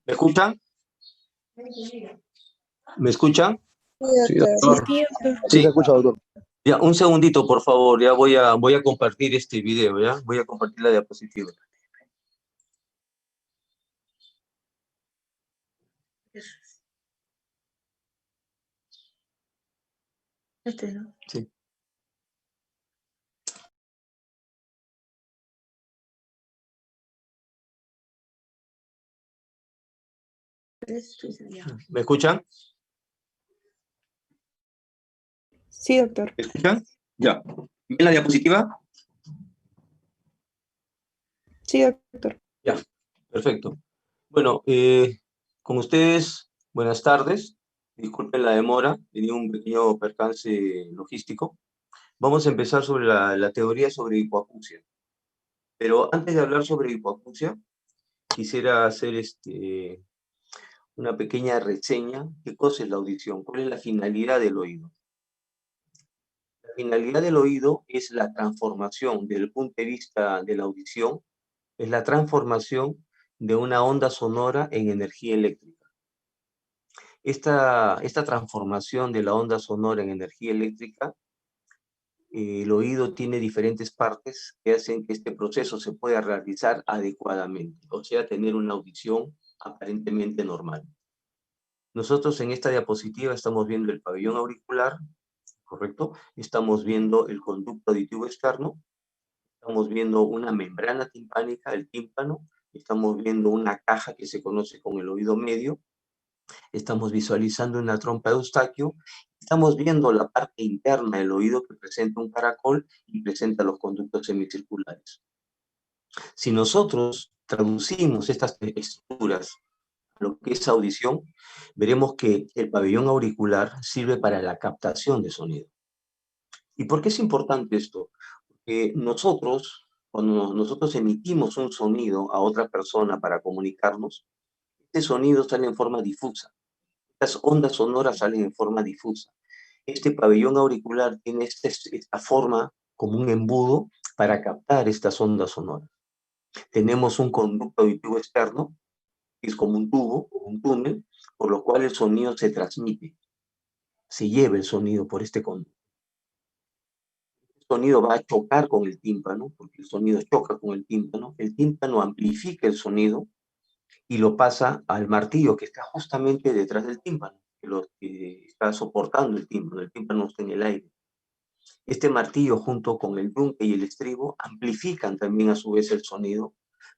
¿Me escuchan? ¿Me escuchan? Sí, doctor. Sí, doctor. Sí, se escucha, doctor. Ya, un segundito, por favor. Ya voy a compartir este video, ¿ya? Voy a compartir la diapositiva. Este, ¿no? Sí. ¿Me escuchan? Sí, doctor. ¿Me escuchan? Ya. ¿Ven la diapositiva? Sí, doctor. Ya, perfecto. Bueno, con ustedes, buenas tardes. Disculpen la demora, tenía un pequeño percance logístico. Vamos a empezar sobre la teoría sobre hipoacusia. Pero antes de hablar sobre hipoacusia, quisiera hacer una pequeña reseña. ¿Qué cosa es la audición? ¿Cuál es la finalidad del oído? La finalidad del oído es la transformación, desde el punto de vista de la audición, es la transformación de una onda sonora en energía eléctrica. Esta transformación de la onda sonora en energía eléctrica, el oído tiene diferentes partes que hacen que este proceso se pueda realizar adecuadamente, o sea, tener una audición aparentemente normal. Nosotros en esta diapositiva estamos viendo el pabellón auricular, ¿correcto? Estamos viendo el conducto auditivo externo, estamos viendo una membrana timpánica, el tímpano, estamos viendo una caja que se conoce como el oído medio, estamos visualizando una trompa de Eustaquio, estamos viendo la parte interna del oído que presenta un caracol y presenta los conductos semicirculares. Si nosotros traducimos estas estructuras a lo que es audición, veremos que el pabellón auricular sirve para la captación de sonido. ¿Y por qué es importante esto? Porque cuando nosotros emitimos un sonido a otra persona para comunicarnos, este sonido sale en forma difusa. Estas ondas sonoras salen en forma difusa. Este pabellón auricular tiene esta forma como un embudo para captar estas ondas sonoras. Tenemos un conducto auditivo externo, que es como un tubo o un túnel, por lo cual el sonido se transmite. Se lleva el sonido por este conducto. El sonido va a chocar con el tímpano, porque el sonido choca con el tímpano amplifica el sonido y lo pasa al martillo que está justamente detrás del tímpano, que está soportando el tímpano está en el aire. Este martillo junto con el yunque y el estribo amplifican también a su vez el sonido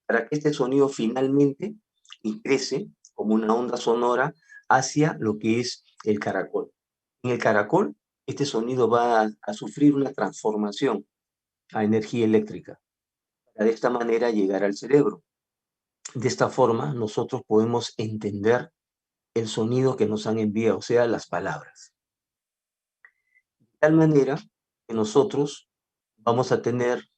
para que este sonido finalmente ingrese como una onda sonora hacia lo que es el caracol. En el caracol, este sonido va a sufrir una transformación a energía eléctrica para de esta manera llegar al cerebro. De esta forma, nosotros podemos entender el sonido que nos han enviado, o sea, las palabras. De tal manera que nosotros vamos a tener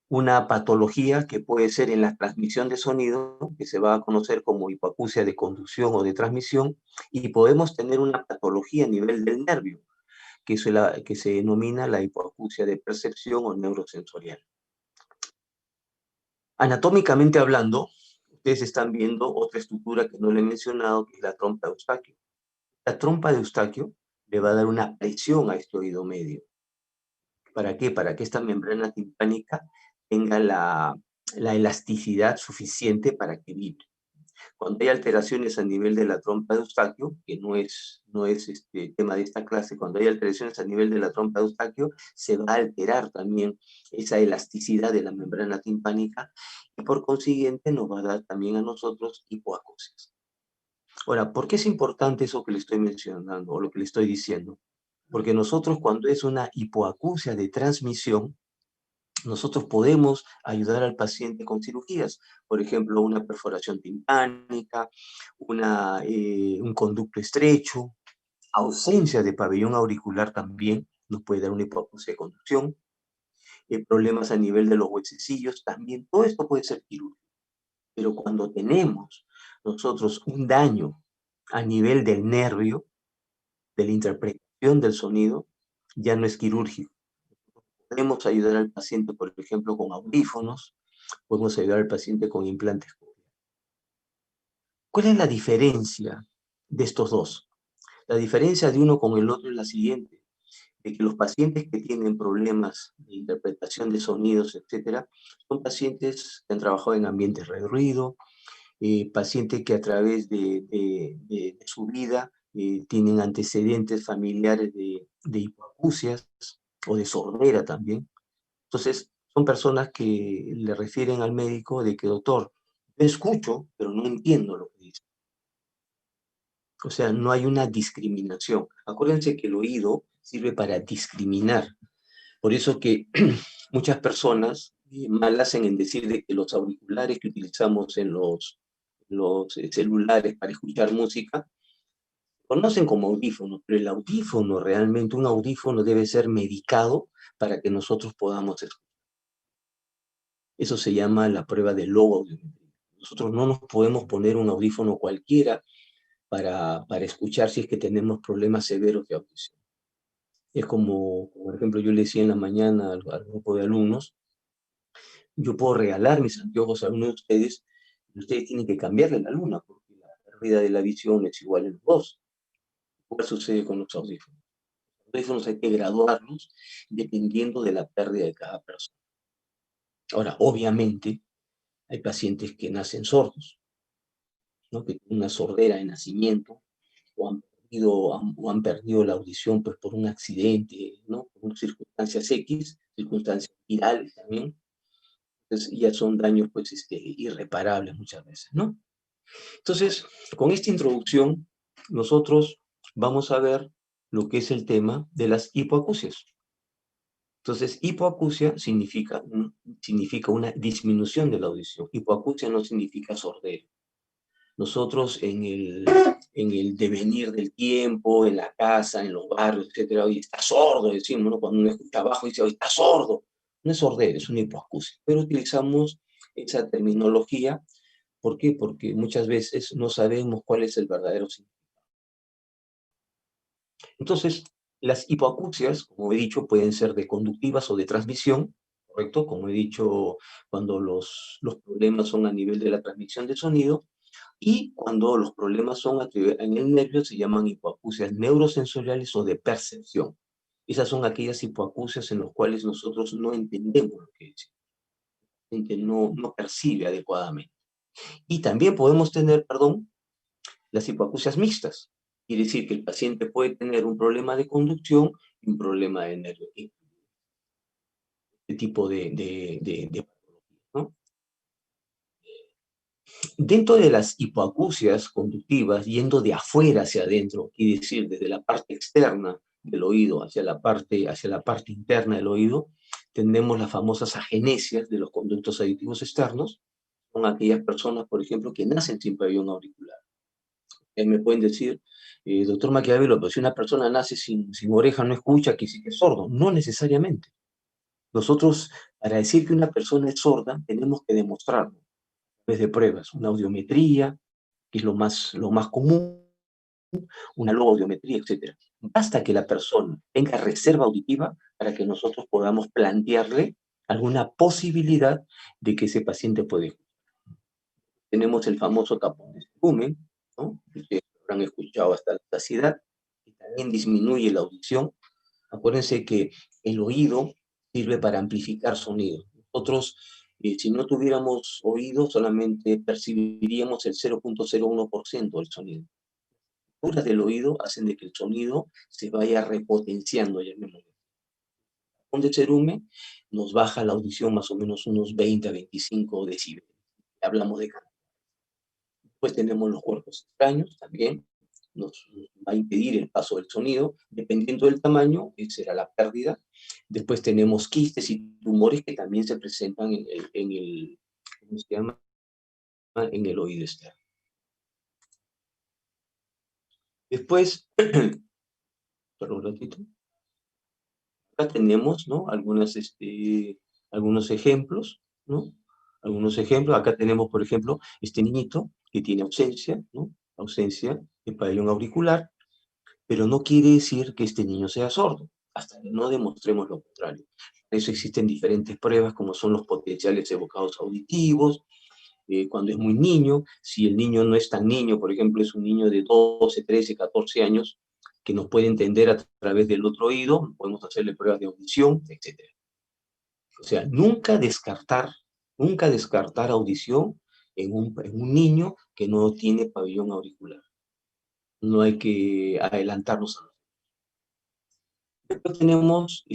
una patología que puede ser en la transmisión de sonido, que se va a conocer como hipoacusia de conducción o de transmisión, y podemos tener una patología a nivel del nervio, que se denomina la hipoacusia de percepción o neurosensorial. Anatómicamente hablando, ustedes están viendo otra estructura que no le he mencionado, que es la trompa de Eustaquio. La trompa de Eustaquio le va a dar una presión a este oído medio. ¿Para qué? Para que esta membrana timpánica tenga la elasticidad suficiente para que vibre. Cuando hay alteraciones a nivel de la trompa de Eustaquio, que no es tema de esta clase, cuando hay alteraciones a nivel de la trompa de Eustaquio, se va a alterar también esa elasticidad de la membrana timpánica y por consiguiente nos va a dar también a nosotros hipoacusias. Ahora, ¿por qué es importante eso que le estoy mencionando o lo que le estoy diciendo? Porque nosotros cuando es una hipoacusia de transmisión, nosotros podemos ayudar al paciente con cirugías, por ejemplo, una perforación timpánica, un conducto estrecho, ausencia de pabellón auricular también nos puede dar una hipoacusia de conducción, problemas a nivel de los huesecillos también, todo esto puede ser quirúrgico. Pero cuando tenemos nosotros un daño a nivel del nervio, de la interpretación del sonido, ya no es quirúrgico. Podemos ayudar al paciente, por ejemplo, con audífonos, podemos ayudar al paciente con implantes. ¿Cuál es la diferencia de estos dos? La diferencia de uno con el otro es la siguiente, de que los pacientes que tienen problemas de interpretación de sonidos, etcétera, son pacientes que han trabajado en ambientes de ruido, pacientes que a través de su vida tienen antecedentes familiares de hipoacusias o de sordera también. Entonces, son personas que le refieren al médico de que, doctor, yo escucho, pero no entiendo lo que dice. O sea, no hay una discriminación. Acuérdense que el oído sirve para discriminar. Por eso que muchas personas mal hacen en decir de que los auriculares que utilizamos en los celulares para escuchar música, conocen como audífono, pero el audífono realmente, un audífono debe ser medicado para que nosotros podamos escuchar. Eso se llama la prueba de logoaudiometría. Nosotros no nos podemos poner un audífono cualquiera para escuchar si es que tenemos problemas severos de audición. Es como, por ejemplo, yo le decía en la mañana al grupo de alumnos, yo puedo regalar mis anteojos a alguno de ustedes, y ustedes tienen que cambiarle la luna, porque la pérdida de la visión es igual en los dos. ¿Qué sucede con los audífonos? Los audífonos hay que graduarlos dependiendo de la pérdida de cada persona. Ahora, obviamente, hay pacientes que nacen sordos, ¿no? Que tienen una sordera de nacimiento, o han perdido la audición pues, por un accidente, ¿no? Por circunstancias X, circunstancias virales también. Entonces, ya son daños pues, irreparables muchas veces, ¿no? Entonces, con esta introducción, nosotros vamos a ver lo que es el tema de las hipoacusias. Entonces, hipoacusia significa una disminución de la audición. Hipoacusia no significa sordera. Nosotros en el devenir del tiempo, en la casa, en los barrios, etcétera, oye, está sordo, decimos, ¿no? Cuando uno escucha abajo dice, oye, está sordo. No es sordera, es una hipoacusia. Pero utilizamos esa terminología. ¿Por qué? Porque muchas veces no sabemos cuál es el verdadero significado. Entonces, las hipoacusias, como he dicho, pueden ser de conductivas o de transmisión, ¿correcto? Como he dicho, cuando los problemas son a nivel de la transmisión de sonido, y cuando los problemas son en el nervio se llaman hipoacusias neurosensoriales o de percepción. Esas son aquellas hipoacusias en las cuales nosotros no entendemos lo que dice, no percibe adecuadamente. Y también podemos tener, las hipoacusias mixtas. Quiere decir que el paciente puede tener un problema de conducción y un problema de nervio. Este tipo de patología, ¿no? Dentro de las hipoacusias conductivas, yendo de afuera hacia adentro, quiere decir desde la parte externa del oído hacia la parte interna del oído, tenemos las famosas agenesias de los conductos auditivos externos. Son aquellas personas, por ejemplo, que nacen sin pabellón auricular. Me pueden decir, doctor Maquiavelo, pero si una persona nace sin oreja no escucha, que sí que es sordo. No necesariamente. Nosotros, para decir que una persona es sorda, tenemos que demostrarlo de pruebas, una audiometría, que es lo más común, una logoaudiometría, etc. Basta que la persona tenga reserva auditiva para que nosotros podamos plantearle alguna posibilidad de que ese paciente puede escuchar. Tenemos el famoso tapón de volumen, ¿no? Ustedes habrán escuchado hasta la saciedad, que también disminuye la audición. Acuérdense que el oído sirve para amplificar sonido. Nosotros, si no tuviéramos oído, solamente percibiríamos el 0.01% del sonido. Las estructuras del oído hacen de que el sonido se vaya repotenciando, llamémoslo. Con el cerumen nos baja la audición más o menos unos 20 a 25 decibeles. Hablamos de cantidad. Después tenemos los cuerpos extraños también. Nos va a impedir el paso del sonido. Dependiendo del tamaño, será la pérdida. Después tenemos quistes y tumores que también se presentan ¿cómo se llama? En el oído externo. Después, perdón un ratito. Acá tenemos, ¿no? Algunos ejemplos, ¿no? Algunos ejemplos. Acá tenemos, por ejemplo, este niñito que tiene ausencia, ¿no? Ausencia de pabellón auricular, pero no quiere decir que este niño sea sordo, hasta que no demostremos lo contrario. Por eso existen diferentes pruebas, como son los potenciales evocados auditivos, cuando es muy niño. Si el niño no es tan niño, por ejemplo, es un niño de 12, 13, 14 años, que nos puede entender a través del otro oído, podemos hacerle pruebas de audición, etc. O sea, nunca descartar audición en un niño que no tiene pabellón auricular. No hay que adelantarnos a nosotros. Después tenemos,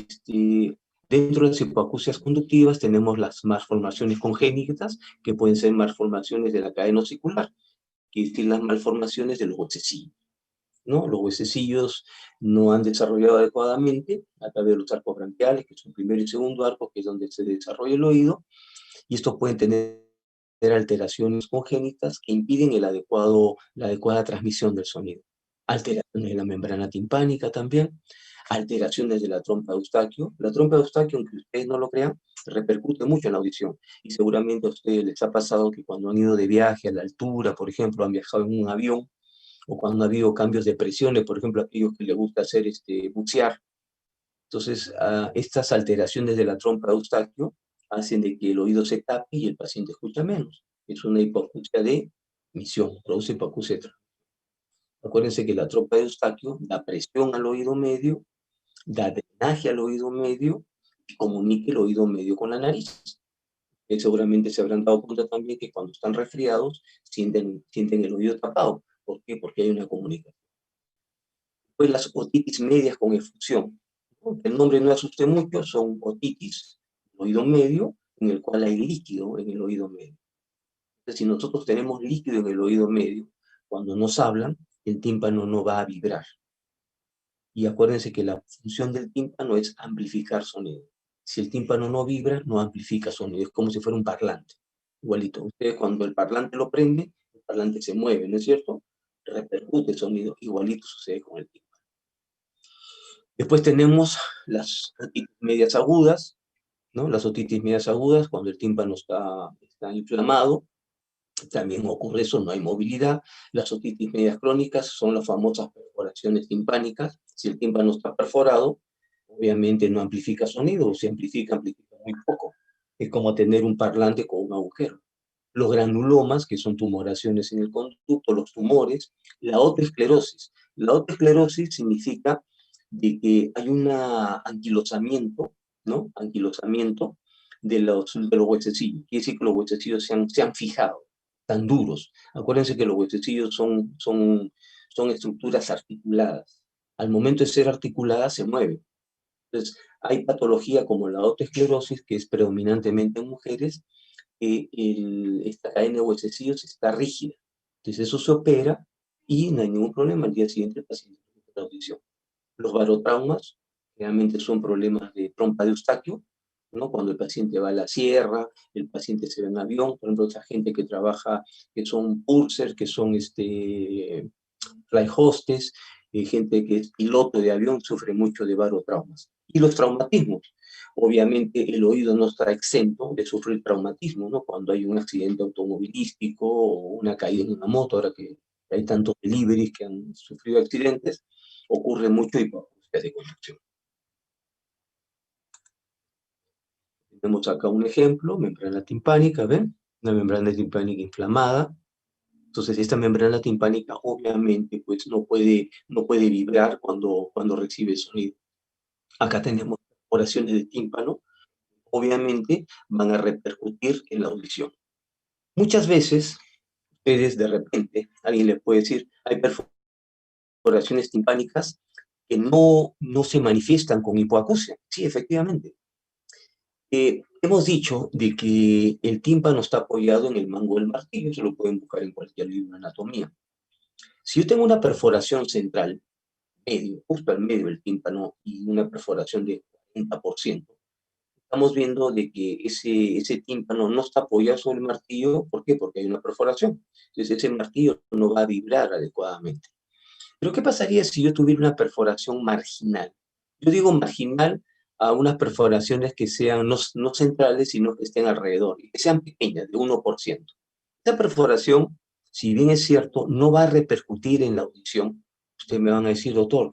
dentro de las hipoacusias conductivas, tenemos las malformaciones congénitas, que pueden ser malformaciones de la cadena osicular, que es las malformaciones de los huesecillos, ¿no? Los huesecillos no han desarrollado adecuadamente a través de los arcos branquiales, que son el primer y segundo arco, que es donde se desarrolla el oído, y estos pueden tener alteraciones congénitas que impiden la adecuada transmisión del sonido. Alteraciones de la membrana timpánica también, alteraciones de la trompa de Eustaquio. La trompa de Eustaquio, aunque ustedes no lo crean, repercute mucho en la audición. Y seguramente a ustedes les ha pasado que cuando han ido de viaje a la altura, por ejemplo, han viajado en un avión, o cuando ha habido cambios de presiones, por ejemplo, aquellos que les gusta hacer bucear. Entonces, estas alteraciones de la trompa de Eustaquio hacen de que el oído se tape y el paciente escucha menos. Es una hipoacusia de emisión, produce hipoacusia de transmisión. Acuérdense que la trompa de Eustaquio da presión al oído medio, da drenaje al oído medio y comunica el oído medio con la nariz. Seguramente se habrán dado cuenta también que cuando están resfriados sienten el oído tapado. ¿Por qué? Porque hay una comunicación. Pues las otitis medias con efusión. El nombre no asuste mucho, son otitis, oído medio, en el cual hay líquido en el oído medio. Entonces, si nosotros tenemos líquido en el oído medio, cuando nos hablan, el tímpano no va a vibrar. Y acuérdense que la función del tímpano es amplificar sonido. Si el tímpano no vibra, no amplifica sonido. Es como si fuera un parlante. Igualito. Ustedes cuando el parlante lo prende, el parlante se mueve, ¿no es cierto? Repercute el sonido. Igualito sucede con el tímpano. Después tenemos las otitis medias agudas, ¿no? Las otitis medias agudas, cuando el tímpano está inflamado, también ocurre eso, no hay movilidad. Las otitis medias crónicas son las famosas perforaciones timpánicas. Si el tímpano está perforado, obviamente no amplifica sonido, o si amplifica muy poco. Es como tener un parlante con un agujero. Los granulomas, que son tumoraciones en el conducto, los tumores, la otoesclerosis. La otoesclerosis significa de que hay un anquilosamiento, ¿no? Anquilosamiento de los huesecillos. Quiere decir que los huesecillos se han fijado, tan duros. Acuérdense que los huesecillos son estructuras articuladas. Al momento de ser articuladas se mueven. Entonces, hay patología como la otoesclerosis, que es predominantemente en mujeres, esta cadena de huesecillos está rígida. Entonces, eso se opera y no hay ningún problema. Al día siguiente el paciente recupera la audición. Los barotraumas realmente son problemas de trompa de Eustaquio, ¿no? Cuando el paciente va a la sierra, el paciente se va en avión, por ejemplo, esa gente que trabaja, que son purser, que son fly hostess, gente que es piloto de avión, sufre mucho de barotraumas. Y los traumatismos. Obviamente el oído no está exento de sufrir traumatismo, ¿no? Cuando hay un accidente automovilístico o una caída en una moto, ahora que hay tantos deliveries que han sufrido accidentes, ocurre mucho hipoacusia de conducción. Tenemos acá un ejemplo, membrana timpánica, ¿ven? Una membrana timpánica inflamada. Entonces, esta membrana timpánica obviamente pues, no puede vibrar cuando recibe sonido. Acá tenemos perforaciones de tímpano, obviamente van a repercutir en la audición. Muchas veces, ustedes de repente, alguien les puede decir, hay perforaciones timpánicas que no se manifiestan con hipoacusia. Sí, efectivamente. Hemos dicho de que el tímpano está apoyado en el mango del martillo, eso lo pueden buscar en cualquier libro de anatomía. Si yo tengo una perforación central, justo al medio del tímpano, y una perforación de 40%, estamos viendo de que ese tímpano no está apoyado sobre el martillo. ¿Por qué? Porque hay una perforación. Entonces ese martillo no va a vibrar adecuadamente. Pero ¿qué pasaría si yo tuviera una perforación marginal? Yo digo marginal a unas perforaciones que sean no centrales, sino que estén alrededor, y que sean pequeñas, de 1%. Esta perforación, si bien es cierto, no va a repercutir en la audición. Ustedes me van a decir, doctor,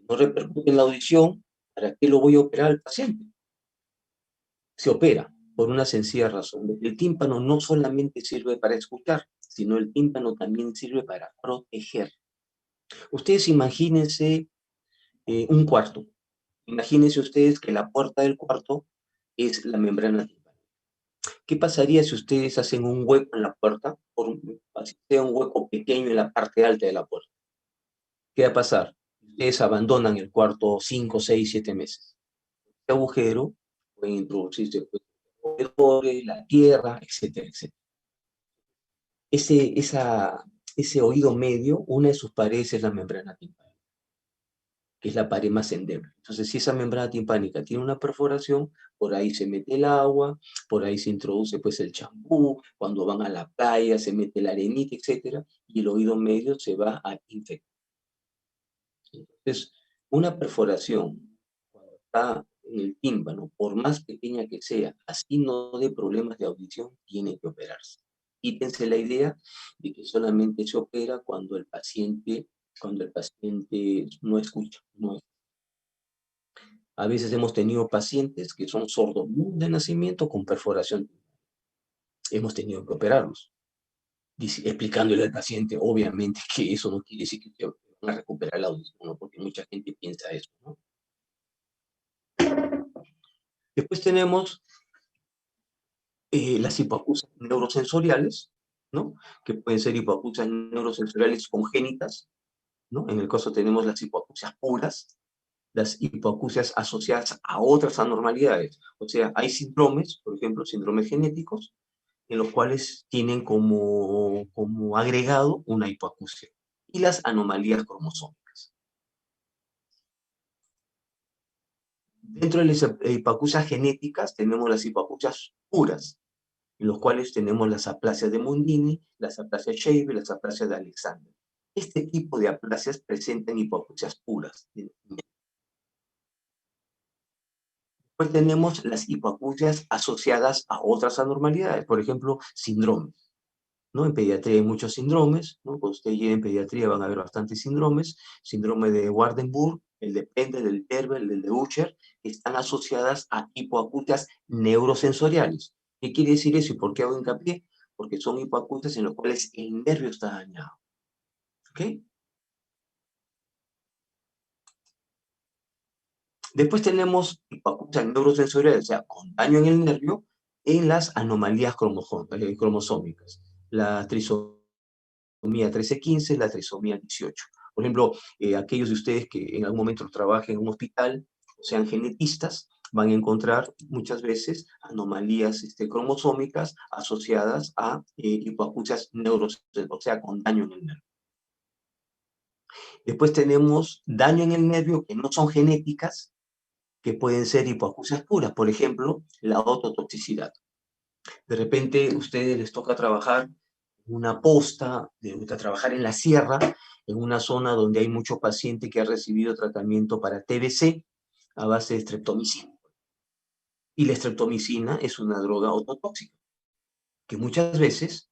no repercute en la audición, ¿para qué lo voy a operar al paciente? Se opera. por una sencilla razón. El tímpano no solamente sirve para escuchar, sino el tímpano también sirve para proteger. Ustedes imagínense un cuarto. Imagínense ustedes que la puerta del cuarto es la membrana timpánica. ¿Qué pasaría si ustedes hacen un hueco en la puerta, así sea un hueco pequeño en la parte alta de la puerta? ¿Qué va a pasar? Ustedes abandonan el cuarto 5, 6, 7 meses. Este agujero puede introducirse roedores, la tierra, etcétera, etcétera. Ese oído medio, una de sus paredes es la membrana timpánica, que es la pared más endeble. Entonces, si esa membrana timpánica tiene una perforación, por ahí se mete el agua, por ahí se introduce pues el champú, cuando van a la playa se mete la arenita, etcétera, y el oído medio se va a infectar. Entonces, una perforación, cuando está en el tímpano, por más pequeña que sea, así no dé problemas de audición, tiene que operarse. Quítense la idea de que solamente se opera cuando el paciente no escucha. No. A veces hemos tenido pacientes que son sordos de nacimiento con perforación. Hemos tenido que operarlos, explicándole al paciente, obviamente, que eso no quiere decir que van a recuperar la audición, ¿no? Porque mucha gente piensa eso, ¿no? Después tenemos las hipoacusias neurosensoriales, ¿no? Que pueden ser hipoacusias neurosensoriales congénitas, ¿no? En el caso tenemos las hipoacusias puras, las hipoacusias asociadas a otras anormalidades. O sea, hay síndromes, por ejemplo, síndromes genéticos, en los cuales tienen como agregado una hipoacusia. Y las anomalías cromosómicas. Dentro de las hipoacusias genéticas tenemos las hipoacusias puras, en los cuales tenemos las aplasias de Mundini, las aplasias Shaver, las aplasias de Alexander. Este tipo de aplasias presentan hipoacusias puras. Después tenemos las hipoacusias asociadas a otras anormalidades, por ejemplo, síndromes, ¿no? En pediatría hay muchos síndromes, ¿no? Cuando usted llegue en pediatría van a haber bastantes síndromes, síndrome de Waardenburg, el de Pendel, el de Terber, el de Usher, que están asociadas a hipoacusias neurosensoriales. ¿Qué quiere decir eso y por qué hago hincapié? Porque son hipoacusias en los cuales el nervio está dañado. ¿Ok? Después tenemos hipoacusias neurosensoriales, o sea, con daño en el nervio, en las anomalías cromosómicas. La trisomía 13-15, la trisomía 18. Por ejemplo, aquellos de ustedes que en algún momento trabajen en un hospital, o sean genetistas, van a encontrar muchas veces anomalías cromosómicas asociadas a hipoacusias neurosensoriales, o sea, con daño en el nervio. Después tenemos daño en el nervio que no son genéticas, que pueden ser hipoacusias puras, por ejemplo, la ototoxicidad. De repente a ustedes les toca trabajar en una posta, les toca trabajar en la sierra, en una zona donde hay mucho paciente que ha recibido tratamiento para TBC a base de streptomicina. Y la streptomicina es una droga ototóxica, que muchas veces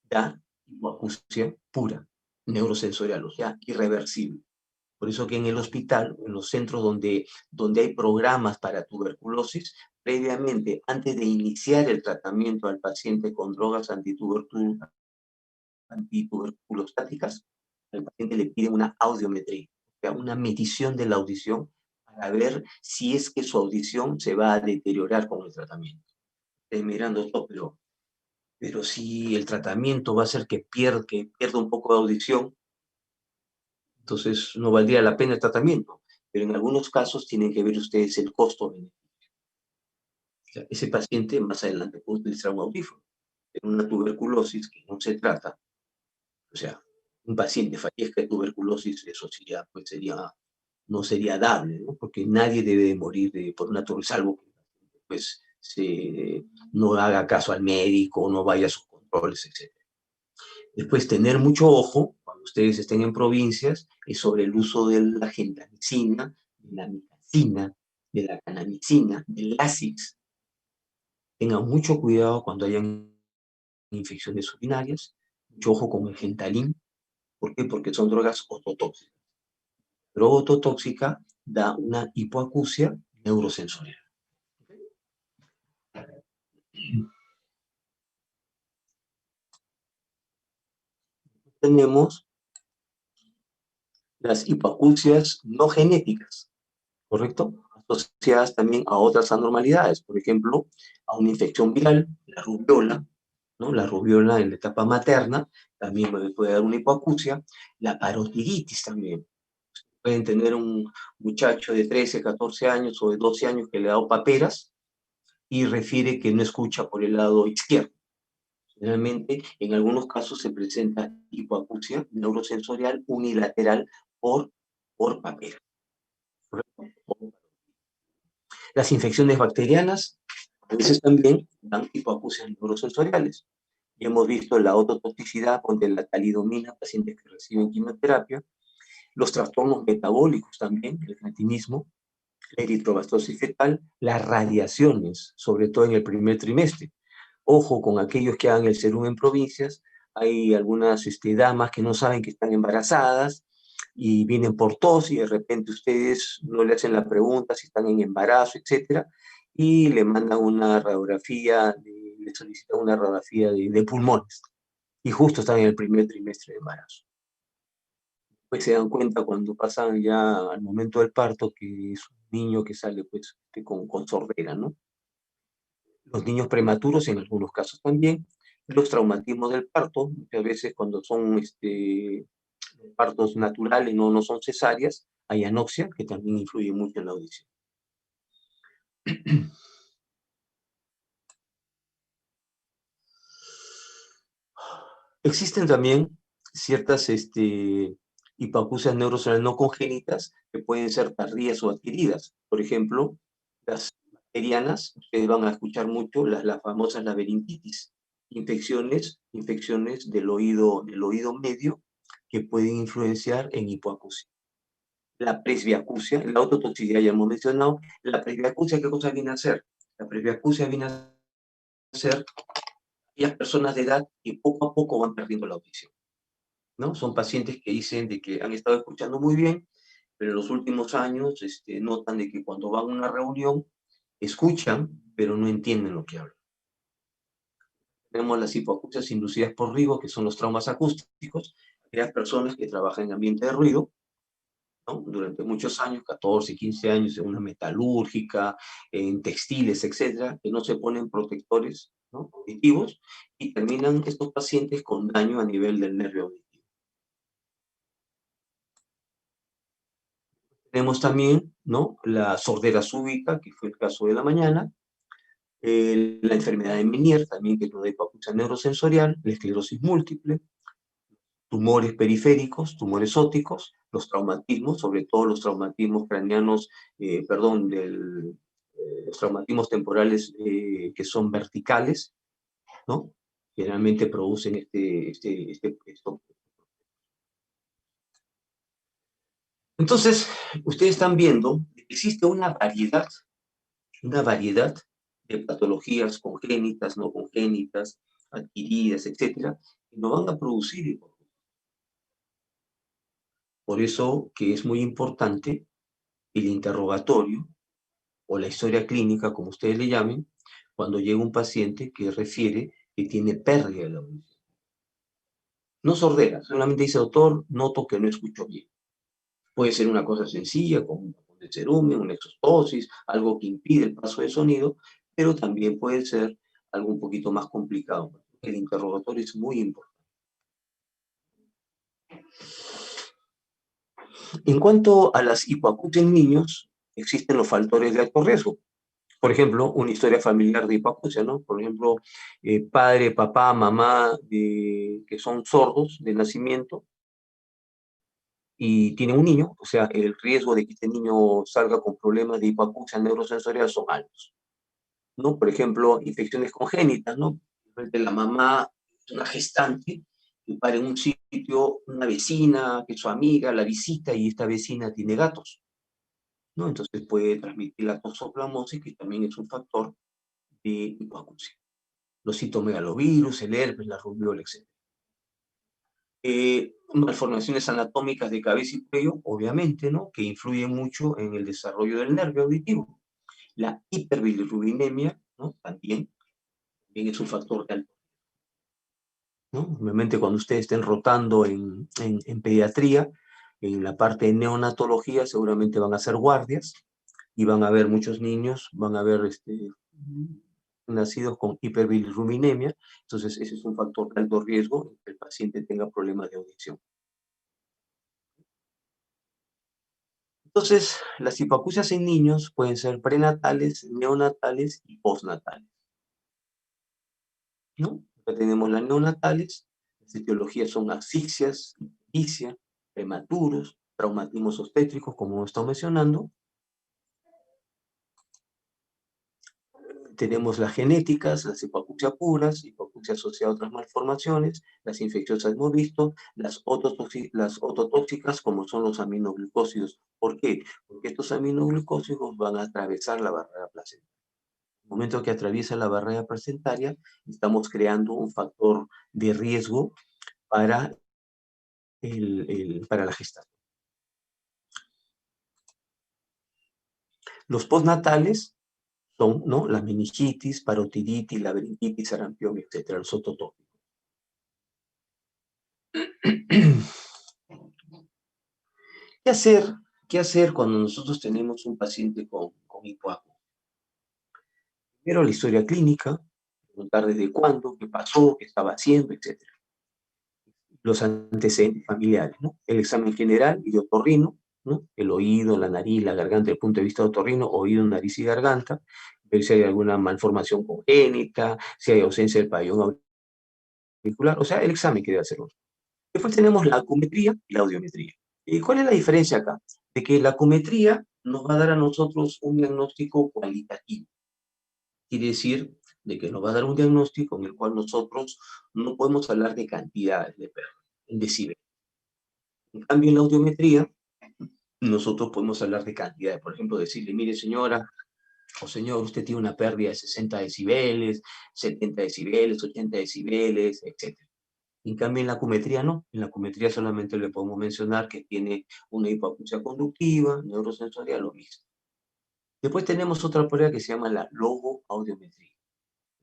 da hipoacusia pura, neurosensorial, o sea, irreversible. Por eso que en el hospital, en los centros donde hay programas para tuberculosis, previamente, antes de iniciar el tratamiento al paciente con drogas antituberculostáticas, al paciente le piden una audiometría, o sea, una medición de la audición para ver si es que su audición se va a deteriorar con el tratamiento. Mirando esto, pero si el tratamiento va a hacer que pierda un poco de audición, entonces no valdría la pena el tratamiento. Pero en algunos casos tienen que ver ustedes el costo-beneficio. O sea, ese paciente más adelante puede utilizar un audífono. En una tuberculosis que no se trata, o sea, un paciente fallezca de tuberculosis, eso sería, no sería dable, ¿no? Porque nadie debe morir por una tuberculosis, salvo que pues, no haga caso al médico, no vaya a sus controles, etc. Después, tener mucho ojo, cuando ustedes estén en provincias, es sobre el uso de la gentamicina, de la mitacina, de la canamicina, del Lasix. Tengan mucho cuidado cuando hayan infecciones urinarias, mucho ojo con el Gentalin. ¿Por qué? Porque son drogas ototóxicas. La droga ototóxica da una hipoacusia neurosensorial. Tenemos las hipoacusias no genéticas, ¿correcto? Asociadas también a otras anormalidades, por ejemplo, a una infección viral, la rubiola, ¿no? La rubiola en la etapa materna también puede dar una hipoacusia, la parotiditis también. Pueden tener un muchacho de 13, 14 años o de 12 años que le ha dado paperas y refiere que no escucha por el lado izquierdo. Generalmente, en algunos casos se presenta hipoacusia neurosensorial unilateral por papera. Las infecciones bacterianas a veces también dan hipoacusias neurosensoriales. Y hemos visto la ototoxicidad con la talidomina, pacientes que reciben quimioterapia, los trastornos metabólicos también, el creatinismo, la eritrobastosis fetal, las radiaciones, sobre todo en el primer trimestre. Ojo con aquellos que hagan el serum en provincias, hay algunas damas que no saben que están embarazadas y vienen por tos y de repente ustedes no le hacen la pregunta si están en embarazo, etcétera, y le mandan una radiografía, le solicitan una radiografía de pulmones y justo están en el primer trimestre de embarazo. Pues se dan cuenta cuando pasan ya al momento del parto que es un niño que sale pues con sordera, ¿no? Los niños prematuros en algunos casos también, los traumatismos del parto, muchas veces cuando son partos naturales, no son cesáreas, hay anoxia que también influye mucho en la audición. Existen también ciertas hipoacusias neurosensoriales no congénitas que pueden ser tardías o adquiridas. Por ejemplo, las bacterianas, ustedes van a escuchar mucho las famosas laberintitis, infecciones del oído medio que pueden influenciar en hipoacusia. La presbiacusia, la ototoxicidad ya hemos mencionado. La presbiacusia, ¿qué cosa viene a hacer? La presbiacusia viene a ser aquellas personas de edad que poco a poco van perdiendo la audición, ¿no? Son pacientes que dicen de que han estado escuchando muy bien, pero en los últimos años notan de que cuando van a una reunión escuchan, pero no entienden lo que hablan. Tenemos las hipoacusias inducidas por ruido, que son los traumas acústicos, aquellas personas que trabajan en ambiente de ruido, ¿no? Durante muchos años, 14, 15 años, en una metalúrgica, en textiles, etcétera, que no se ponen protectores, ¿no?, auditivos, y terminan estos pacientes con daño a nivel del nervio auditivo. Tenemos también, ¿no?, la sordera súbita, que fue el caso de la mañana, la enfermedad de Meniere, también que es una hipoacusia neurosensorial, la esclerosis múltiple, tumores periféricos, tumores ópticos, los traumatismos, sobre todo los traumatismos craneanos, los traumatismos temporales que son verticales, ¿no? Generalmente producen esto. Entonces, ustedes están viendo que existe una variedad de patologías congénitas, no congénitas, adquiridas, etcétera, que no van a producir hipoacusia. Por eso que es muy importante el interrogatorio o la historia clínica, como ustedes le llamen, cuando llega un paciente que refiere que tiene pérdida de la audición. No sordera, solamente dice, doctor, noto que no escucho bien. Puede ser una cosa sencilla, como un cerumen, una exostosis, algo que impide el paso de sonido, pero también puede ser algo un poquito más complicado. El interrogatorio es muy importante. En cuanto a las hipoacusias en niños, existen los factores de alto riesgo. Por ejemplo, una historia familiar de hipoacusia, ¿no? Por ejemplo, padre, papá, mamá, que son sordos de nacimiento y tienen un niño, o sea, el riesgo de que este niño salga con problemas de hipoacusia neurosensorial son altos, ¿no? Por ejemplo, infecciones congénitas, ¿no? La mamá es una gestante y para en un sitio una vecina que es su amiga la visita y esta vecina tiene gatos, ¿no? Entonces puede transmitir la toxoplasmosis, que también es un factor de hipoacusia. Los citomegalovirus, el herpes, la rubiola, etc. Malformaciones anatómicas de cabeza y cuello, obviamente, ¿no?, que influyen mucho en el desarrollo del nervio auditivo. La hiperbilirubinemia, ¿no?, también también es un factor de alto, ¿no? Obviamente cuando ustedes estén rotando en pediatría, en la parte de neonatología seguramente van a ser guardias y van a ver muchos niños, van a ver nacidos con hiperbilirrubinemia, entonces ese es un factor de alto riesgo que el paciente tenga problemas de audición. Entonces, las hipoacusias en niños pueden ser prenatales, neonatales y postnatales, ¿no? Acá tenemos las neonatales, las etiologías son asfixias, ictericia, prematuros, traumatismos obstétricos, como hemos estado mencionando. Tenemos las genéticas, las hipoacusias puras, hipoacusia asociada a otras malformaciones, las infecciosas hemos visto, las ototóxicas como son los aminoglucósidos. ¿Por qué? Porque estos aminoglucósidos van a atravesar la barrera placentaria. En el momento que atraviesa la barrera placentaria, estamos creando un factor de riesgo para, para la gestación. Los postnatales son, ¿no?, la meningitis, parotiditis, laberintitis, sarampión, etc., los ototóxicos. ¿Qué hacer cuando nosotros tenemos un paciente con hipoacusia? Primero la historia clínica, preguntar desde cuándo, qué pasó, qué estaba haciendo, etc. Los antecedentes familiares, ¿no? El examen general y de otorrino, ¿no? El oído, la nariz, la garganta, desde el punto de vista de otorrino, oído, nariz y garganta, ver si hay alguna malformación congénita, si hay ausencia del pabellón auricular, o sea, el examen que debe hacerlo. Después tenemos la acumetría y la audiometría. ¿Y cuál es la diferencia acá? De que la acumetría nos va a dar a nosotros un diagnóstico cualitativo. Quiere decir de que nos va a dar un diagnóstico en el cual nosotros no podemos hablar de cantidades de pérdida, en decibeles. En cambio, en la audiometría, nosotros podemos hablar de cantidades. Por ejemplo, decirle, mire señora o señor, usted tiene una pérdida de 60 decibeles, 70 decibeles, 80 decibeles, etc. En cambio, en la acumetría no. En la acumetría solamente le podemos mencionar que tiene una hipoacusia conductiva, neurosensorial o mixta. Después tenemos otra prueba que se llama la logoaudiometría.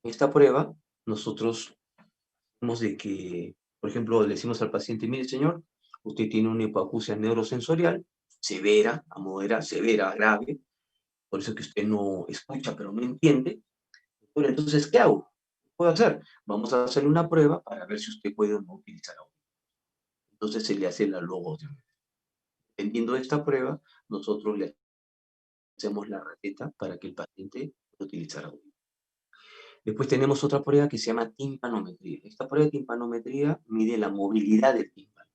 En esta prueba, nosotros vemos de que, por ejemplo, le decimos al paciente, mire señor, usted tiene una hipoacusia neurosensorial, severa, a moderada, severa, grave, por eso que usted no escucha pero no entiende. Bueno, entonces, ¿qué hago? ¿Qué puedo hacer? Vamos a hacerle una prueba para ver si usted puede o no utilizar audio. Entonces se le hace la logoaudiometría. Dependiendo de esta prueba, nosotros le hacemos la receta para que el paciente pueda utilizar audio. Después tenemos otra prueba que se llama timpanometría. Esta prueba de timpanometría mide la movilidad del tímpano.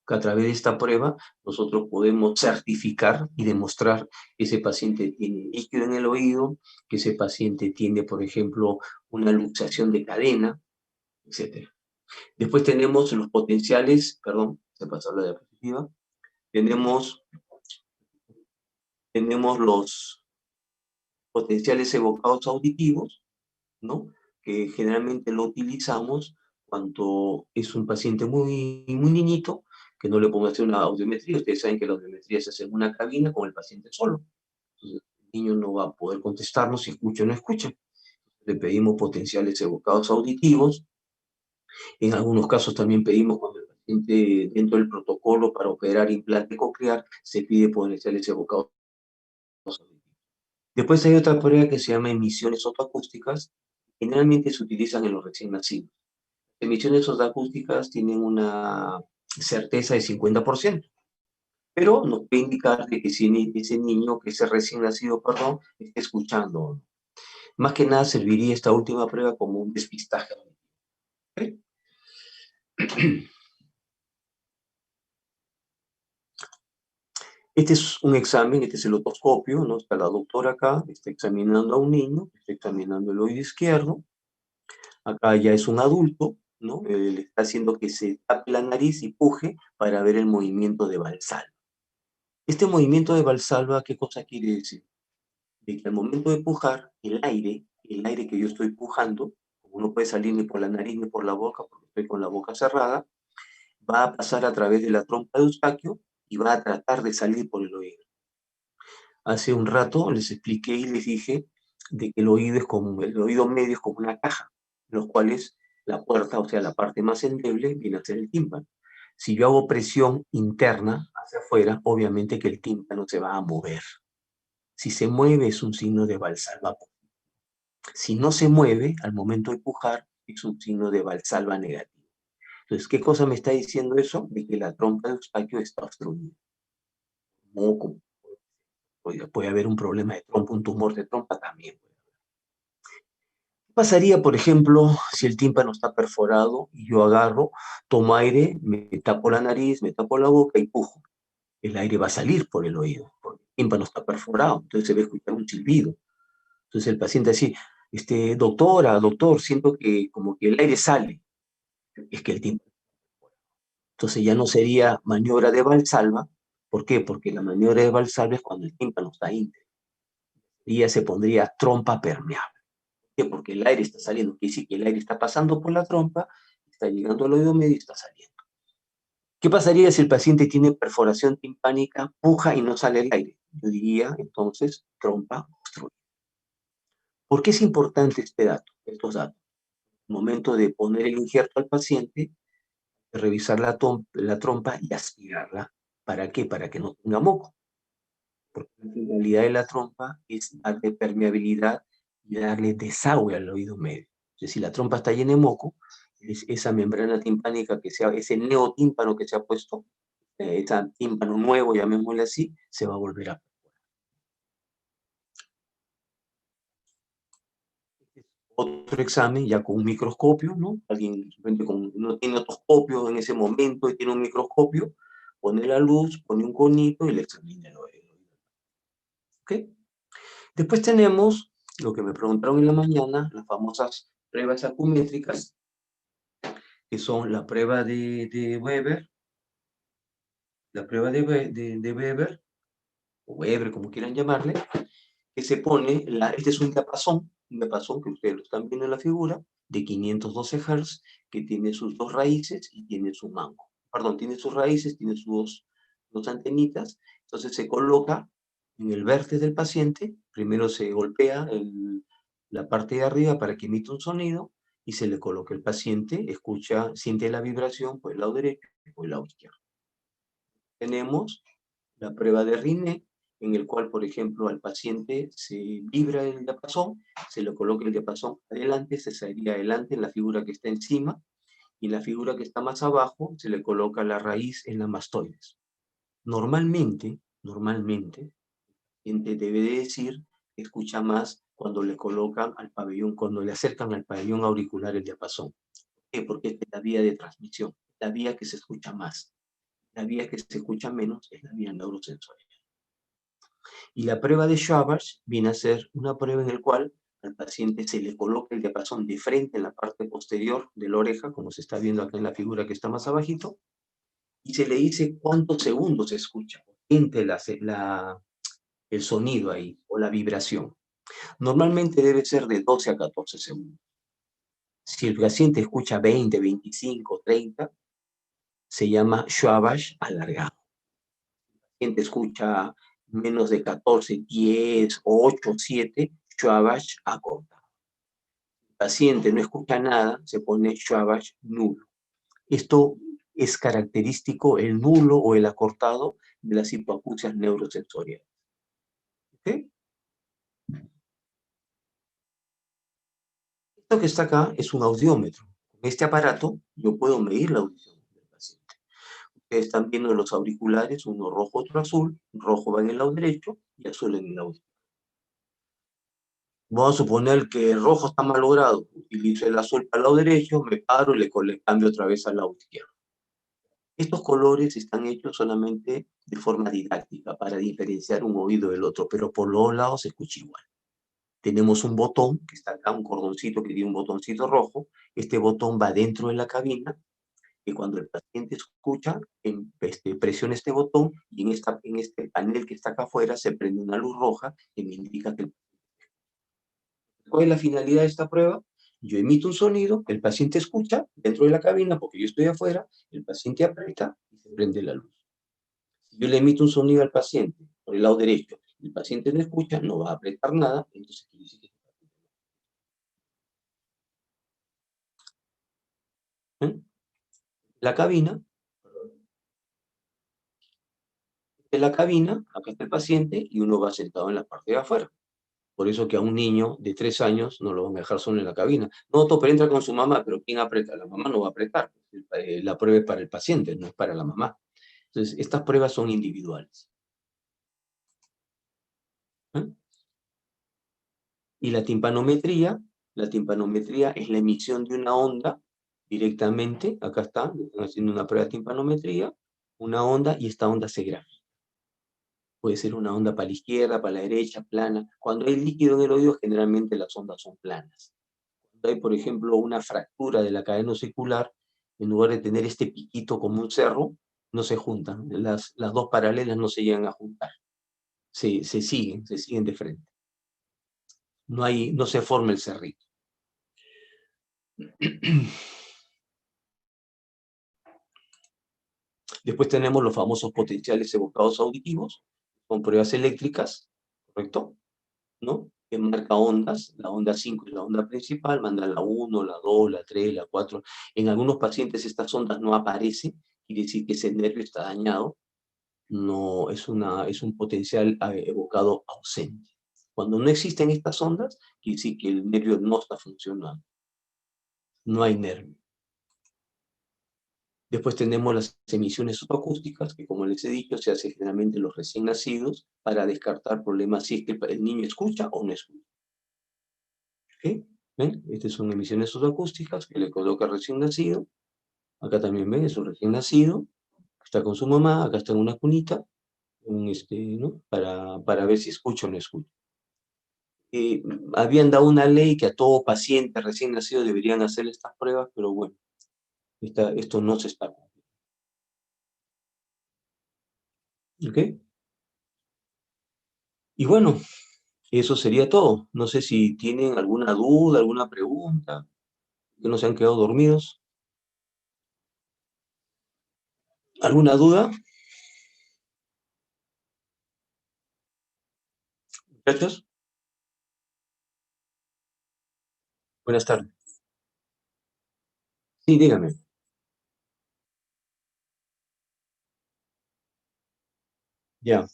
A través de esta prueba nosotros podemos certificar y demostrar que ese paciente tiene líquido en el oído, que ese paciente tiene, por ejemplo, una luxación de cadena, etc. Después tenemos los potenciales, perdón, se pasó la diapositiva, tenemos los potenciales evocados auditivos, ¿no? Que generalmente lo utilizamos cuando es un paciente muy niñito, que no le podemos hacer una audiometría. Ustedes saben que la audiometría se hace en una cabina con el paciente solo. Entonces, el niño no va a poder contestarnos si escucha o no escucha. Le pedimos potenciales evocados auditivos. En algunos casos también pedimos cuando el paciente, dentro del protocolo para operar implante coclear, se pide potenciales evocados auditivos. Después hay otra prueba que se llama emisiones otoacústicas. Generalmente se utilizan en los recién nacidos. Emisiones otoacústicas tienen una certeza de 50%, pero nos puede indicar de que si ese niño, que ese recién nacido, perdón, está escuchando. Más que nada serviría esta última prueba como un despistaje. ¿Okay? Este es un examen, este es el otoscopio, ¿no? Está la doctora acá, está examinando a un niño, está examinando el oído izquierdo. Acá ya es un adulto, ¿no? Le está haciendo que se tape la nariz y puje para ver el movimiento de Valsalva. Este movimiento de Valsalva, ¿qué cosa quiere decir? De que al momento de pujar, el aire que yo estoy pujando, como no puede salir ni por la nariz ni por la boca, porque estoy con la boca cerrada, va a pasar a través de la trompa de Eustaquio y va a tratar de salir por el oído. Hace un rato les expliqué y les dije de que el oído medio es como una caja, en los cuales la puerta, o sea, la parte más endeble, viene a ser el tímpano. Si yo hago presión interna hacia afuera, obviamente que el tímpano se va a mover. Si se mueve es un signo de Valsalva. Si no se mueve, al momento de pujar, es un signo de Valsalva negativo. Entonces, ¿qué cosa me está diciendo eso? De que la trompa de Eustaquio está obstruida. Moco. Puede haber un problema de trompa, un tumor de trompa también. ¿Qué pasaría, por ejemplo, si el tímpano está perforado y yo agarro, tomo aire, me tapo la nariz, me tapo la boca y pujo? El aire va a salir por el oído, porque el tímpano está perforado, entonces se va a escuchar un silbido. Entonces el paciente así, doctora, doctor, siento que como que el aire sale. Es que el tímpano. Entonces ya no sería maniobra de Valsalva. ¿Por qué? Porque la maniobra de Valsalva es cuando el tímpano está íntegro. Y ya se pondría trompa permeable. ¿Por qué? Porque el aire está saliendo. Quiere decir que el aire está pasando por la trompa, está llegando al oído medio y está saliendo. ¿Qué pasaría si el paciente tiene perforación timpánica, puja y no sale el aire? Yo diría, entonces, trompa obstruida. ¿Por qué es importante estos datos? Al momento de poner el injerto al paciente, revisar la trompa y aspirarla. ¿Para qué? Para que no tenga moco. Porque la finalidad de la trompa es darle permeabilidad y darle desagüe al oído medio. Entonces, si la trompa está llena de moco, esa membrana timpánica, ese neotímpano que se ha puesto, ese tímpano nuevo, llamémosle así, se va a volver a perforar. Otro examen ya con un microscopio, ¿no? Alguien no tiene otoscopio en ese momento y tiene un microscopio, pone la luz, pone un conito y le examina el oído. ¿Ok? Después tenemos lo que me preguntaron en la mañana, las famosas pruebas acumétricas, que son la prueba de Weber, la prueba de Weber, o Weber, como quieran llamarle, que se pone, este es un diapasón que ustedes lo están viendo en la figura, de 512 Hz, que tiene sus dos raíces y tiene su mango. Perdón, tiene sus raíces, tiene sus dos antenitas, entonces se coloca en el vértice del paciente, primero se golpea la parte de arriba para que emita un sonido, y se le coloca el paciente, siente la vibración por el lado derecho y por el lado izquierdo. Tenemos la prueba de Riné, en el cual, por ejemplo, al paciente se vibra el diapasón, se le coloca el diapasón adelante, se saldría adelante en la figura que está encima, y en la figura que está más abajo se le coloca la raíz en la mastoides. Normalmente, el paciente debe de decir que escucha más cuando le colocan al pabellón, cuando le acercan al pabellón auricular el diapasón. ¿Por qué? Porque esta es la vía de transmisión, la vía que se escucha más. La vía que se escucha menos es la vía neurosensorial. Y la prueba de Schwarz viene a ser una prueba en la cual al paciente se le coloca el diapasón de frente en la parte posterior de la oreja, como se está viendo acá en la figura que está más abajito, y se le dice cuántos segundos se escucha, siente el sonido ahí, o la vibración. Normalmente debe ser de 12 a 14 segundos. Si el paciente escucha 20, 25, 30, se llama Schwarz alargado. Si el paciente escucha menos de 14, 10, 8, 7, Schwarz acortado. Si el paciente no escucha nada, se pone Schwarz nulo. Esto es característico, el nulo o el acortado, de las hipoacusias neurosensoriales. ¿Ok? Esto que está acá es un audiómetro. Con este aparato yo puedo medir la audición del paciente. Ustedes están viendo los auriculares, uno rojo, otro azul. Rojo va en el lado derecho y azul en el lado izquierdo. Vamos a suponer que el rojo está malogrado. Utilizo el azul para el lado derecho, me paro y le cambio otra vez al lado izquierdo. Estos colores están hechos solamente de forma didáctica para diferenciar un oído del otro, pero por los lados se escucha igual. Tenemos un botón que está acá, un cordoncito que tiene un botoncito rojo. Este botón va dentro de la cabina, y cuando el paciente escucha, presiona este botón y en este panel que está acá afuera se prende una luz roja que me indica que... ¿Cuál es la finalidad de esta prueba? Yo emito un sonido, el paciente escucha dentro de la cabina porque yo estoy afuera, el paciente aprieta y se prende la luz. Si yo le emito un sonido al paciente por el lado derecho, el paciente no escucha, no va a apretar nada, entonces quiere decir que ¿eh? La cabina, acá está el paciente, y uno va sentado en la parte de afuera. Por eso que a un niño de 3 años no lo van a dejar solo en la cabina. No, pero entra con su mamá, pero ¿quién aprieta? La mamá no va a apretar. La prueba es para el paciente, no es para la mamá. Entonces, estas pruebas son individuales. ¿eh? Y la timpanometría es la emisión de una onda directamente, acá está, están haciendo una prueba de timpanometría, una onda, y esta onda se graba. Puede ser una onda para la izquierda, para la derecha, plana. Cuando hay líquido en el oído, generalmente las ondas son planas. Cuando hay, por ejemplo, una fractura de la cadena osicular, en lugar de tener este piquito como un cerro, no se juntan. Las dos paralelas no se llegan a juntar. Se siguen de frente. No se forma el cerrito. Después tenemos los famosos potenciales evocados auditivos, con pruebas eléctricas, ¿correcto? ¿No? Que marca ondas, la onda 5 es la onda principal, manda la 1, la 2, la 3, la 4. En algunos pacientes estas ondas no aparecen, quiere decir que ese nervio está dañado, no es un potencial evocado ausente. Cuando no existen estas ondas, quiere decir que el nervio no está funcionando. No hay nervio. Después tenemos las emisiones fotoacústicas, que como les he dicho, se hace generalmente en los recién nacidos para descartar problemas si es que el niño escucha o no escucha. ¿Ok? ¿Ven? Estas son emisiones fotoacústicas que le coloca recién nacido. Acá también ven, es un recién nacido. Está con su mamá, acá está en una cunita, ¿no? Para ver si escucha o no escucha. Habían dado una ley que a todo paciente recién nacido deberían hacer estas pruebas, pero bueno, esto no se está cumpliendo. ¿Ok? Y bueno, eso sería todo. No sé si tienen alguna duda, alguna pregunta, que no se han quedado dormidos. ¿Alguna duda, muchachos? Buenas tardes. Sí, dígame. Ya.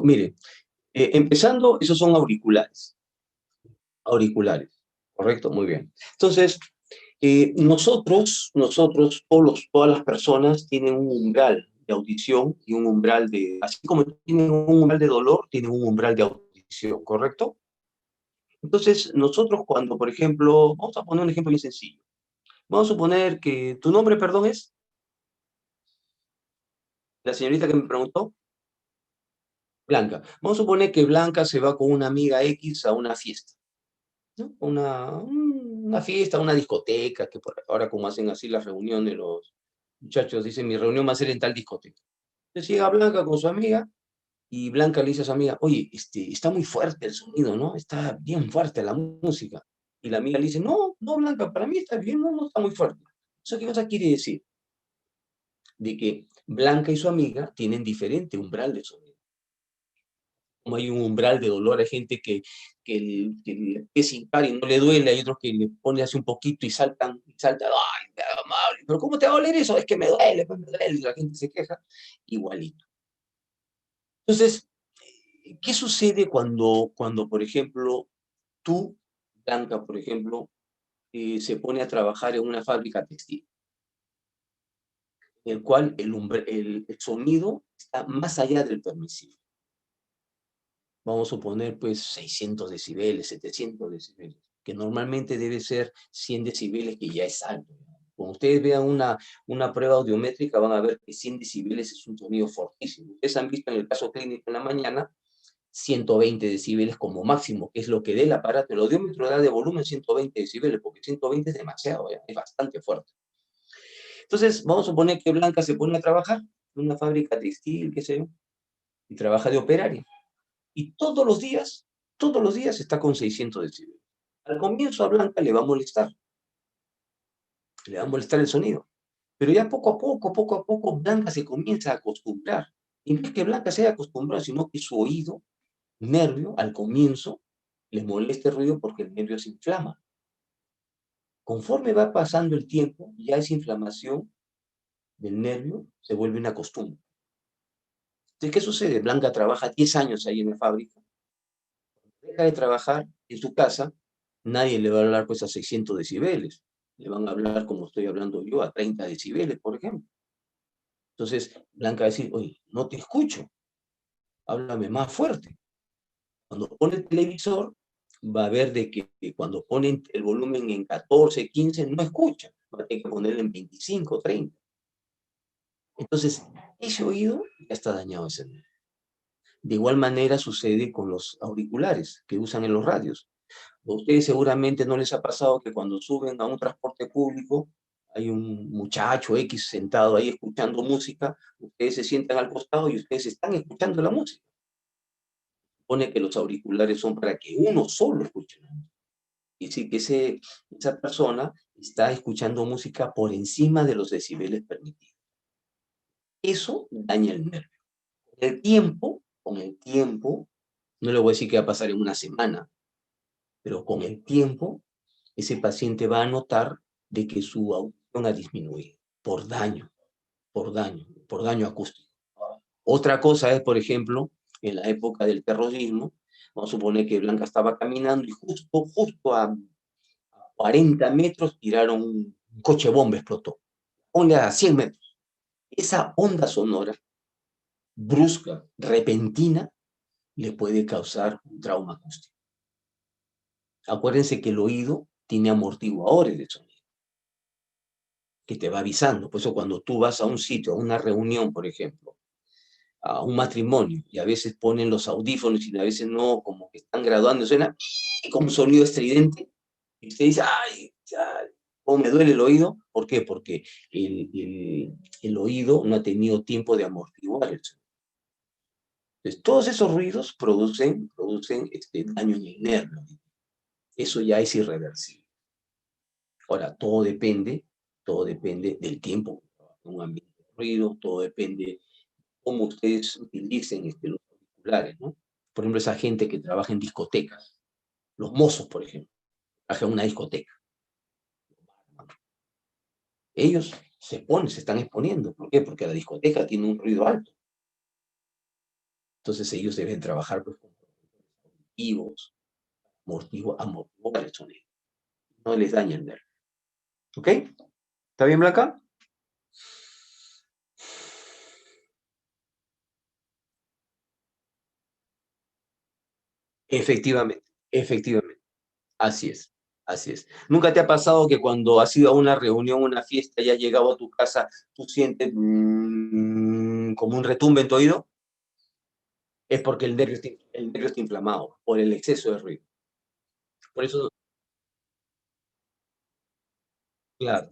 Mire, empezando, esos son auriculares. Auriculares, ¿correcto? Muy bien. Entonces, nosotros, todas las personas tienen un umbral de audición y un umbral así como tienen un umbral de dolor, tienen un umbral de audición, ¿correcto? Entonces, nosotros cuando, por ejemplo, vamos a poner un ejemplo bien sencillo. Vamos a suponer que tu nombre, perdón, es la señorita que me preguntó, Blanca. Vamos a suponer que Blanca se va con una amiga X a una fiesta, ¿no? Una fiesta, una discoteca, que por ahora como hacen así las reuniones los muchachos, dicen mi reunión va a ser en tal discoteca. Entonces llega Blanca con su amiga y Blanca le dice a su amiga, oye, está muy fuerte el sonido, ¿no? Está bien fuerte la música. Y la amiga le dice, no, no, Blanca, para mí está bien, no, no está muy fuerte. ¿Eso qué cosa quiere decir? De que Blanca y su amiga tienen diferente umbral de sonido. Como hay un umbral de dolor, hay gente que es hincar y no le duele, hay otros que le pone así un poquito y saltan, ¡ay, pero cómo te va a doler eso! Es que me duele, pues me duele, y la gente se queja, igualito. Entonces, ¿qué sucede cuando por ejemplo, tú, Blanca, por ejemplo, se pone a trabajar en una fábrica textil, en el cual el sonido está más allá del permisible? Vamos a suponer pues 600 decibeles, 700 decibeles, que normalmente debe ser 100 decibeles, que ya es alto. Cuando ustedes vean una prueba audiométrica, van a ver que 100 decibeles es un sonido fortísimo. Ustedes han visto en el caso clínico en la mañana 120 decibeles como máximo, que es lo que dé el aparato. El audiómetro da de volumen 120 decibeles, porque 120 es demasiado, ¿ya? Es bastante fuerte. Entonces, vamos a suponer que Blanca se pone a trabajar en una fábrica textil, qué sé yo, y trabaja de operaria. Y todos los días está con 600 decibeles. Al comienzo a Blanca le va a molestar el sonido. Pero ya poco a poco, Blanca se comienza a acostumbrar. Y no es que Blanca se haya acostumbrado, sino que su oído nervio, al comienzo, les molesta el ruido porque el nervio se inflama. Conforme va pasando el tiempo, ya esa inflamación del nervio se vuelve una costumbre. Entonces, ¿qué sucede? Blanca trabaja 10 años ahí en la fábrica, deja de trabajar en su casa, nadie le va a hablar pues a 600 decibeles, le van a hablar como estoy hablando yo, a 30 decibeles, por ejemplo. Entonces, Blanca va a decir, oye, no te escucho, háblame más fuerte. Cuando pone el televisor, va a ver de que cuando ponen el volumen en 14, 15, no escucha, va a tener que ponerlo en 25, 30. Entonces, ese oído ya está dañado ese nervio. De igual manera sucede con los auriculares que usan en los radios. A ustedes seguramente no les ha pasado que cuando suben a un transporte público hay un muchacho X sentado ahí escuchando música, ustedes se sientan al costado y ustedes están escuchando la música. Supone que los auriculares son para que uno solo escuche la música. Y decir que esa persona está escuchando música por encima de los decibeles permitidos. Eso daña el nervio. Con el tiempo, no le voy a decir que va a pasar en una semana, pero con el tiempo, ese paciente va a notar de que su audición ha disminuido por daño acústico. Otra cosa es, por ejemplo, en la época del terrorismo, vamos a suponer que Blanca estaba caminando y justo a 40 metros tiraron un coche bomba, explotó. Ponle a 100 metros. Esa onda sonora, brusca, repentina, le puede causar un trauma acústico. Acuérdense que el oído tiene amortiguadores de sonido, que te va avisando. Por eso cuando tú vas a un sitio, a una reunión, por ejemplo, a un matrimonio, y a veces ponen los audífonos y a veces no, como que están graduando, suena como un sonido estridente, y usted dice, ay, cómo me duele el oído. ¿Por qué? Porque el oído no ha tenido tiempo de amortiguar el sonido. Entonces, todos esos ruidos producen daño en el nervio. Eso ya es irreversible. Ahora, todo depende del tiempo, un ambiente de ruido, todo depende de cómo ustedes utilicen los auriculares, ¿no? Por ejemplo, esa gente que trabaja en discotecas, los mozos, por ejemplo, trabajan en una discoteca. Ellos se están exponiendo. ¿Por qué? Porque la discoteca tiene un ruido alto. Entonces ellos deben trabajar pues, con auditivos, amortiguar el sonido. No les daña el nervio. ¿Ok? ¿Está bien, Blanca? Efectivamente, efectivamente. Así es, así es. ¿Nunca te ha pasado que cuando has ido a una reunión, una fiesta, y has llegado a tu casa, tú sientes como un retumbe en tu oído? Es porque el nervio está inflamado por el exceso de ruido. Por eso, claro.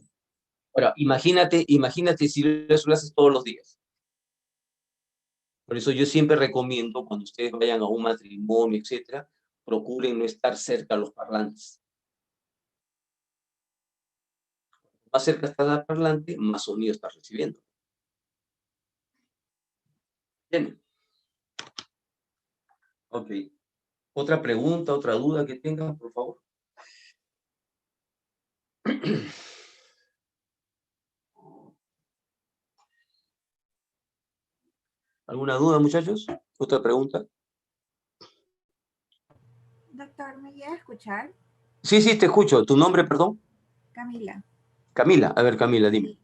Ahora, imagínate si eso lo haces todos los días. Por eso yo siempre recomiendo, cuando ustedes vayan a un matrimonio, etcétera, procuren no estar cerca a los parlantes. Más cerca está al parlante, más sonido estás recibiendo. Bien. Ok. ¿Otra pregunta, otra duda que tengan, por favor? ¿Alguna duda, muchachos? ¿Otra pregunta? Doctor, ¿me llega a escuchar? Sí, te escucho. ¿Tu nombre, perdón? Camila. Camila. A ver, Camila, dime.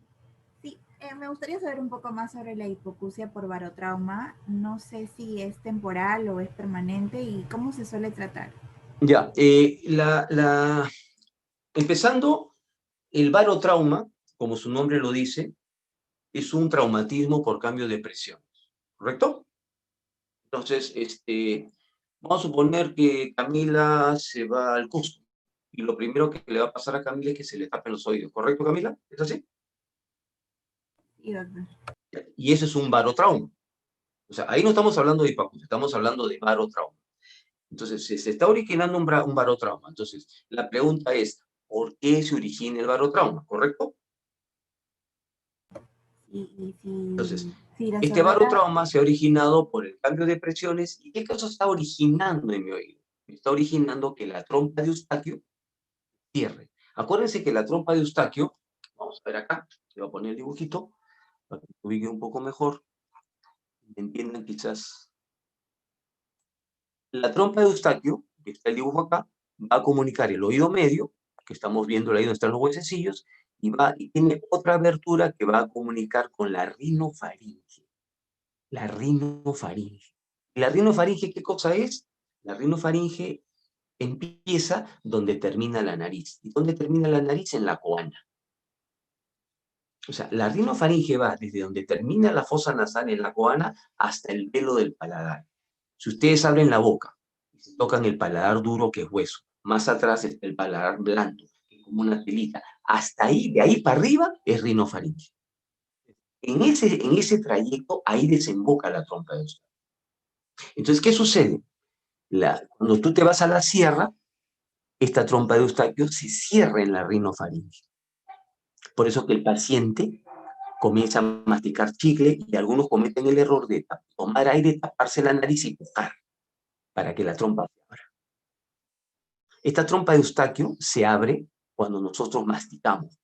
Sí, me gustaría saber un poco más sobre la hipoacusia por barotrauma. No sé si es temporal o es permanente y cómo se suele tratar. Ya, empezando, el barotrauma, como su nombre lo dice, es un traumatismo por cambio de presión, ¿correcto? Entonces, vamos a suponer que Camila se va al Cusco y lo primero que le va a pasar a Camila es que se le tapen los oídos, ¿correcto, Camila? ¿Es así? Sí, doctor. Y eso es un barotrauma. O sea, ahí no estamos hablando de hipoacusia, estamos hablando de barotrauma. Entonces, se está originando un barotrauma. Entonces, la pregunta es, ¿por qué se origina el barotrauma? ¿Correcto? Sí. Entonces, Sí, la Este sordera. barotrauma se ha originado por el cambio de presiones. ¿Y qué cosa está originando en mi oído? Está originando que la trompa de Eustaquio cierre. Acuérdense que la trompa de Eustaquio, vamos a ver acá, le voy a poner el dibujito, para que se ubique un poco mejor, entiendan quizás. La trompa de Eustaquio, que está el dibujo acá, va a comunicar el oído medio, que estamos viendo ahí donde están los huesecillos, y tiene otra abertura que va a comunicar con la rinofaringe. La rinofaringe. ¿La rinofaringe qué cosa es? La rinofaringe empieza donde termina la nariz. ¿Y dónde termina la nariz? En la coana. O sea, la rinofaringe va desde donde termina la fosa nasal en la coana hasta el velo del paladar. Si ustedes abren la boca y se tocan el paladar duro, que es hueso, más atrás está el paladar blando, que es como una telita, hasta ahí, de ahí para arriba, es rinofaringe. En ese trayecto, ahí desemboca la trompa de Eustaquio. Entonces, ¿qué sucede? Cuando tú te vas a la sierra, esta trompa de Eustaquio se cierra en la rinofaringe. Por eso que el paciente comienza a masticar chicle y algunos cometen el error de tomar aire, taparse la nariz y pujar para que la trompa se abra. Esta trompa de Eustaquio se abre cuando nosotros masticamos.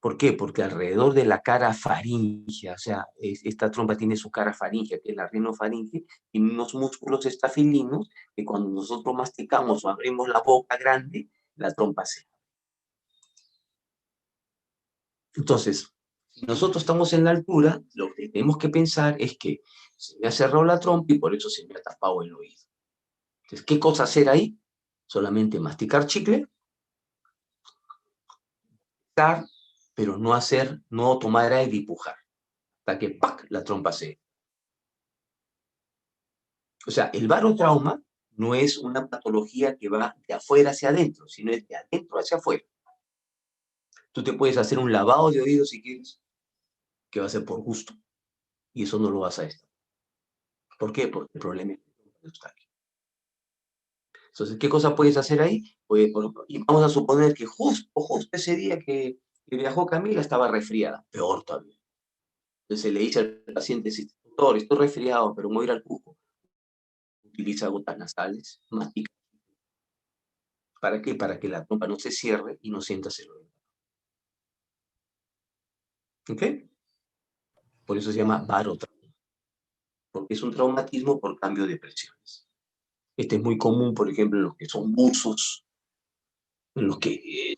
¿Por qué? Porque alrededor de la cara faríngea, o sea, esta trompa tiene su cara faríngea, que es la rinofaringe, y unos músculos estafilinos que cuando nosotros masticamos o abrimos la boca grande, la trompa se abre. Entonces, si nosotros estamos en la altura, lo que tenemos que pensar es que se me ha cerrado la trompa y por eso se me ha tapado el oído. Entonces, ¿qué cosa hacer ahí? Solamente masticar chicle, pero no tomar aire y pujar, hasta que ¡pac!, la trompa se... O sea, el barotrauma no es una patología que va de afuera hacia adentro, sino es de adentro hacia afuera. Tú te puedes hacer un lavado de oídos si quieres, que va a ser por gusto, y eso no lo vas a estar. ¿Por qué? Porque el problema es el Eustaquio. Entonces, ¿qué cosa puedes hacer ahí? Pues, y vamos a suponer que justo ese día que viajó Camila estaba resfriada, peor todavía. Entonces le dice al paciente, doctor, estoy resfriado, pero me voy a ir al cuco. Utiliza gotas nasales, mastica. ¿Para qué? Para que la trompa no se cierre y no sientas el oído. ¿Ok? Por eso se llama barotrauma, porque es un traumatismo por cambio de presiones. Este es muy común, por ejemplo, en los que son buzos, en los que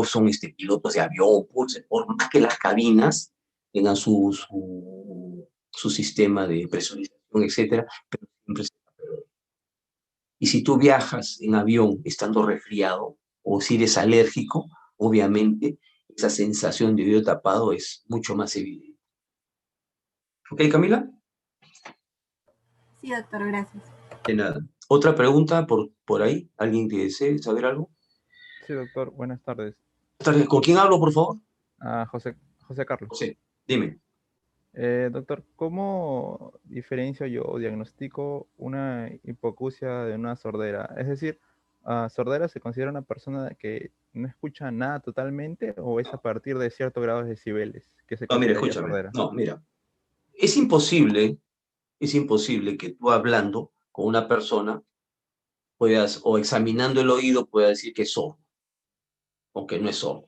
son pilotos de avión, por más que las cabinas tengan su sistema de presurización, etcétera, pero siempre se está peor. Y si tú viajas en avión estando resfriado, o si eres alérgico, obviamente esa sensación de oído tapado es mucho más evidente. ¿Ok, Camila? Sí, doctor, gracias. De nada. ¿Otra pregunta por ahí? ¿Alguien que desee saber algo? Sí, doctor, buenas tardes. ¿Con quién hablo, por favor? José Carlos. José, dime. Doctor, ¿cómo diferencio yo o diagnostico una hipoacusia de una sordera? Es decir, ¿sordera se considera una persona que no escucha nada totalmente o es a partir de cierto grado de decibeles que se No, mira, consideraría escúchame. sordera? No, mira. Es imposible que tú hablando con una persona puedas, o examinando el oído, puedas decir que es sordo, o que no es sordo.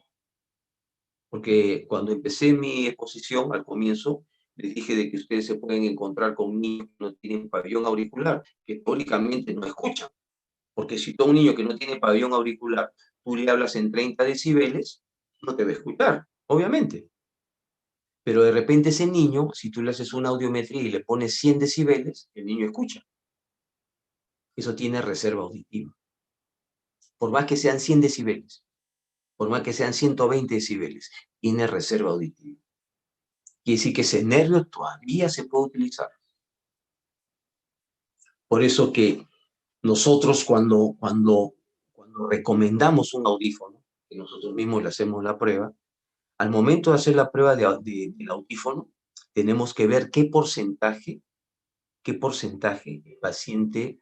Porque cuando empecé mi exposición al comienzo, les dije de que ustedes se pueden encontrar con niños que no tienen pabellón auricular, que teóricamente no escuchan. Porque si tú a un niño que no tiene pabellón auricular, tú le hablas en 30 decibeles, no te va a escuchar, obviamente. Pero de repente ese niño, si tú le haces una audiometría y le pones 100 decibeles, el niño escucha. Eso tiene reserva auditiva. Por más que sean 100 decibeles, por más que sean 120 decibeles, tiene reserva auditiva. Quiere decir que ese nervio todavía se puede utilizar. Por eso que nosotros cuando recomendamos un audífono, que nosotros mismos le hacemos la prueba, al momento de hacer la prueba del audífono, tenemos que ver qué porcentaje el paciente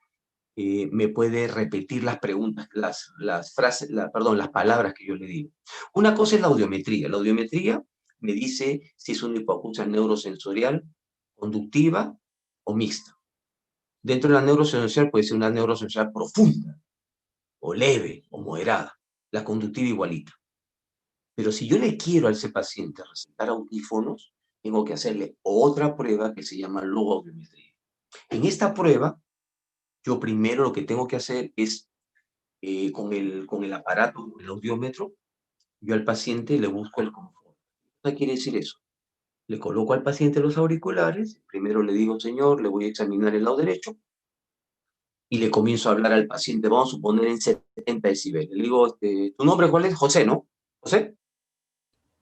me puede repetir las preguntas, las frases, las palabras que yo le digo. Una cosa es la audiometría. La audiometría me dice si es una hipoacusia neurosensorial, conductiva o mixta. Dentro de la neurosensorial puede ser una neurosensorial profunda, o leve, o moderada. La conductiva igualita. Pero si yo le quiero a ese paciente recetar audífonos, tengo que hacerle otra prueba que se llama logoaudiometría. En esta prueba, yo primero lo que tengo que hacer es, con el aparato, el audiómetro, yo al paciente le busco el confort. ¿Qué quiere decir eso? Le coloco al paciente los auriculares, primero le digo, señor, le voy a examinar el lado derecho, y le comienzo a hablar al paciente, vamos a suponer en 70 decibeles. Le digo, ¿tu nombre cuál es? José, ¿no? ¿José?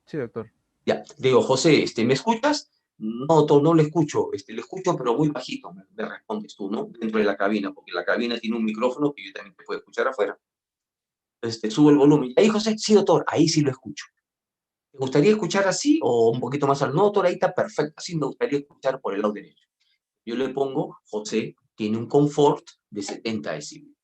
Sí, doctor. Ya, le digo, José, ¿me escuchas? No, no le escucho, le escucho, pero muy bajito, me respondes tú, ¿no? Dentro de la cabina, porque la cabina tiene un micrófono que yo también te puedo escuchar afuera. Entonces te subo el volumen. Ahí, José, sí, doctor, ahí sí lo escucho. ¿Te gustaría escuchar así o un poquito más al no, doctor? Ahí está perfecto, así me gustaría escuchar por el lado derecho. Yo le pongo, José tiene un confort de 70 decibeles.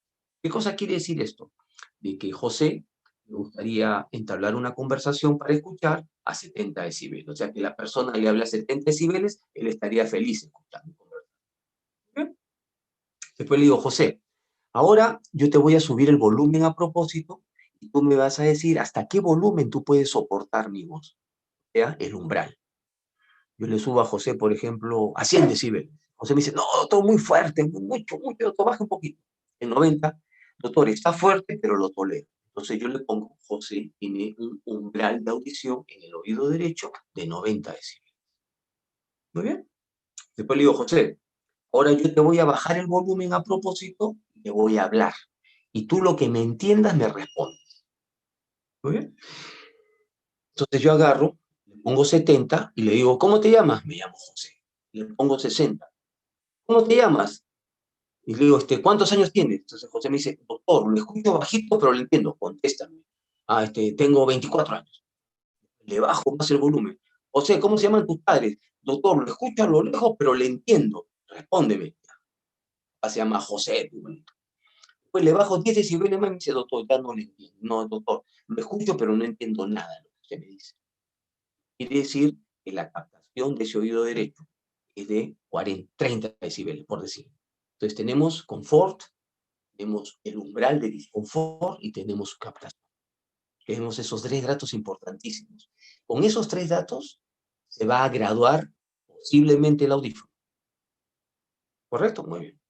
¿Qué cosa quiere decir esto? De que José le gustaría entablar una conversación para escuchar a 70 decibeles. O sea, que la persona le habla a 70 decibeles, él estaría feliz escuchando. ¿Okay? Después le digo, José, ahora yo te voy a subir el volumen a propósito y tú me vas a decir hasta qué volumen tú puedes soportar mi voz. O sea, el umbral. Yo le subo a José, por ejemplo, a 100 decibeles. José me dice, no, doctor, muy fuerte, mucho, doctor, baja un poquito. En 90, doctor, está fuerte, pero lo tolero. Entonces yo le pongo, José tiene un umbral de audición en el oído derecho de 90 decibeles. Muy bien. Después le digo, José, ahora yo te voy a bajar el volumen a propósito y te voy a hablar. Y tú lo que me entiendas me respondes. Muy bien. Entonces yo agarro, le pongo 70 y le digo, ¿cómo te llamas? Me llamo José. Le pongo 60. ¿Cómo te llamas? Y le digo, ¿cuántos años tienes? Entonces José me dice, doctor, lo escucho bajito, pero lo entiendo, contéstame. Tengo 24 años. Le bajo más el volumen. José, ¿cómo se llaman tus padres? Doctor, lo escucho a lo lejos, pero le entiendo. Respóndeme. Se llama José. Pues le bajo 10 decibeles más y me dice, doctor, ya no le entiendo. No, doctor, lo escucho, pero no entiendo nada de lo que usted me dice. Quiere decir que la captación de ese oído derecho es de 30 decibeles, por decir. Entonces tenemos confort, tenemos el umbral de disconfort y tenemos captación. Tenemos esos 3 datos importantísimos. Con esos 3 datos se va a graduar posiblemente el audífono. ¿Correcto? Muy bien.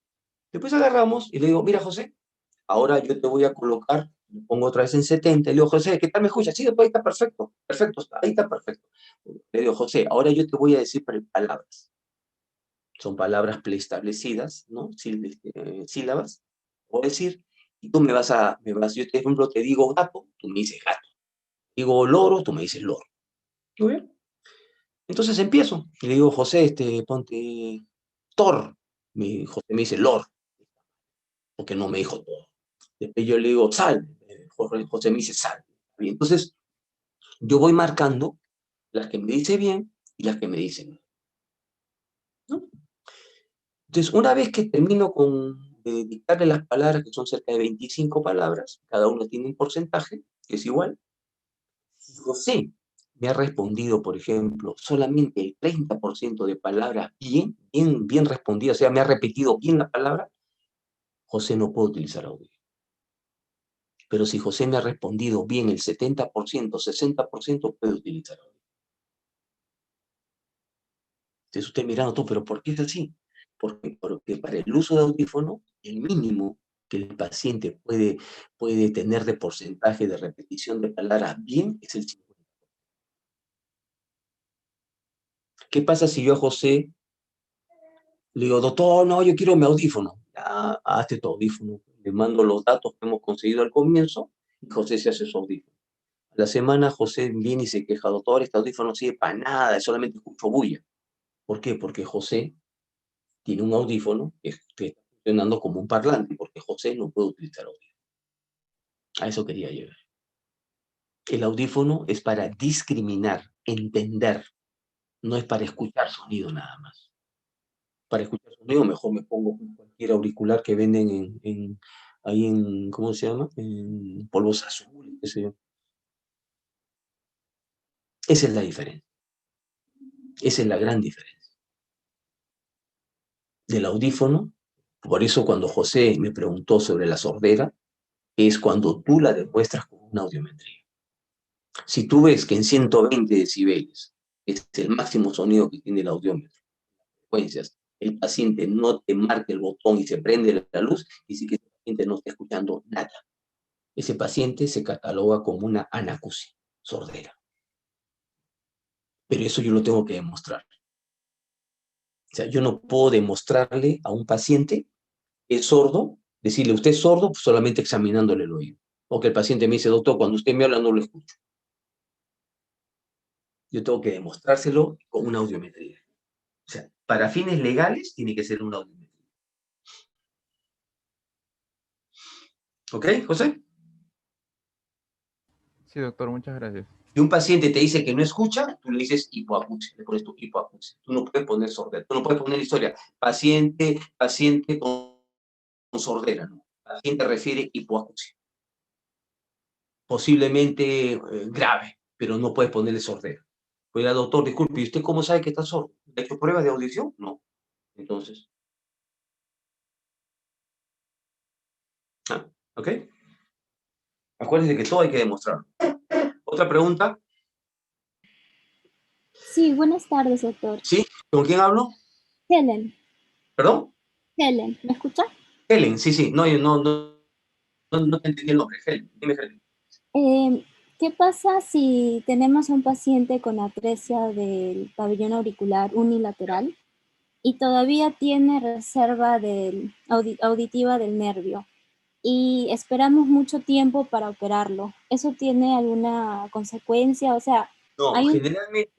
Después agarramos y le digo, mira, José, ahora yo te voy a colocar, me pongo otra vez en 70, y le digo, José, ¿qué tal me escuchas? Sí, ahí está perfecto, ahí está perfecto. Le digo, José, ahora yo te voy a decir palabras. Son palabras preestablecidas, ¿no? Sílabas. Voy a decir, y tú yo por ejemplo te digo gato, tú me dices gato. Digo loro, tú me dices loro. ¿Muy bien? Entonces empiezo. Y le digo, José, ponte Thor. José me dice Lord, porque no me dijo todo. Después yo le digo sal. José me dice sal. Y entonces yo voy marcando las que me dice bien y las que me dicen mal, ¿no? Entonces, una vez que termino de dictarle las palabras, que son cerca de 25 palabras, cada uno tiene un porcentaje, que es igual. Si José me ha respondido, por ejemplo, solamente el 30% de palabras bien respondidas, o sea, me ha repetido bien la palabra, José no puede utilizar audio. Pero si José me ha respondido bien el 70%, 60%, puede utilizar audio. Entonces usted mirando tú, pero ¿por qué es así? Porque para el uso de audífono, el mínimo que el paciente puede tener de porcentaje de repetición de palabras bien es el 50%. ¿Qué pasa si yo a José le digo, doctor, no, yo quiero mi audífono? Hazte tu audífono. Le mando los datos que hemos conseguido al comienzo y José se hace su audífono. A la semana José viene y se queja, doctor, este audífono no sirve para nada, solamente escucho bulla. ¿Por qué? Porque José tiene un audífono que está funcionando como un parlante, porque José no puede utilizar audífono. A eso quería llegar. El audífono es para discriminar, entender, no es para escuchar sonido nada más. Para escuchar sonido mejor me pongo cualquier auricular que venden ahí en, ¿cómo se llama? En polvos azules, qué sé yo. Esa es la diferencia. Esa es la gran diferencia. Del audífono, por eso cuando José me preguntó sobre la sordera, es cuando tú la demuestras con una audiometría. Si tú ves que en 120 decibeles es el máximo sonido que tiene el audiómetro, frecuencias, el paciente no te marca el botón y se prende la luz, y sí que el paciente no está escuchando nada. Ese paciente se cataloga como una anacusia, sordera. Pero eso yo lo tengo que demostrar. O sea, yo no puedo demostrarle a un paciente que es sordo, decirle, usted es sordo, pues solamente examinándole el oído. O que el paciente me dice, doctor, cuando usted me habla no lo escucho. Yo tengo que demostrárselo con una audiometría. O sea, para fines legales tiene que ser una audiometría. ¿Ok, José? Sí, doctor, muchas gracias. Si un paciente te dice que no escucha, tú le dices hipoacusia, le pones tu hipoacusia. Tú no puedes poner sordera, tú no puedes poner historia. Paciente con sordera, ¿no? Paciente refiere hipoacusia. Posiblemente grave, pero no puedes ponerle sordera. Oiga, doctor, disculpe, ¿y usted cómo sabe que está sordo? ¿Le ha hecho pruebas de audición? No. Entonces, ¿ok? Acuérdense que todo hay que demostrar. ¿Otra pregunta? Sí, buenas tardes, doctor. ¿Sí? ¿Con quién hablo? Helen, ¿Perdón? Helen, ¿me escucha? Helen, sí. No, no te entendí el nombre. Helen, dime Helen. ¿Qué pasa si tenemos un paciente con atresia del pabellón auricular unilateral y todavía tiene reserva auditiva del nervio y esperamos mucho tiempo para operarlo? ¿Eso tiene alguna consecuencia? O sea, No, hay un... generalmente,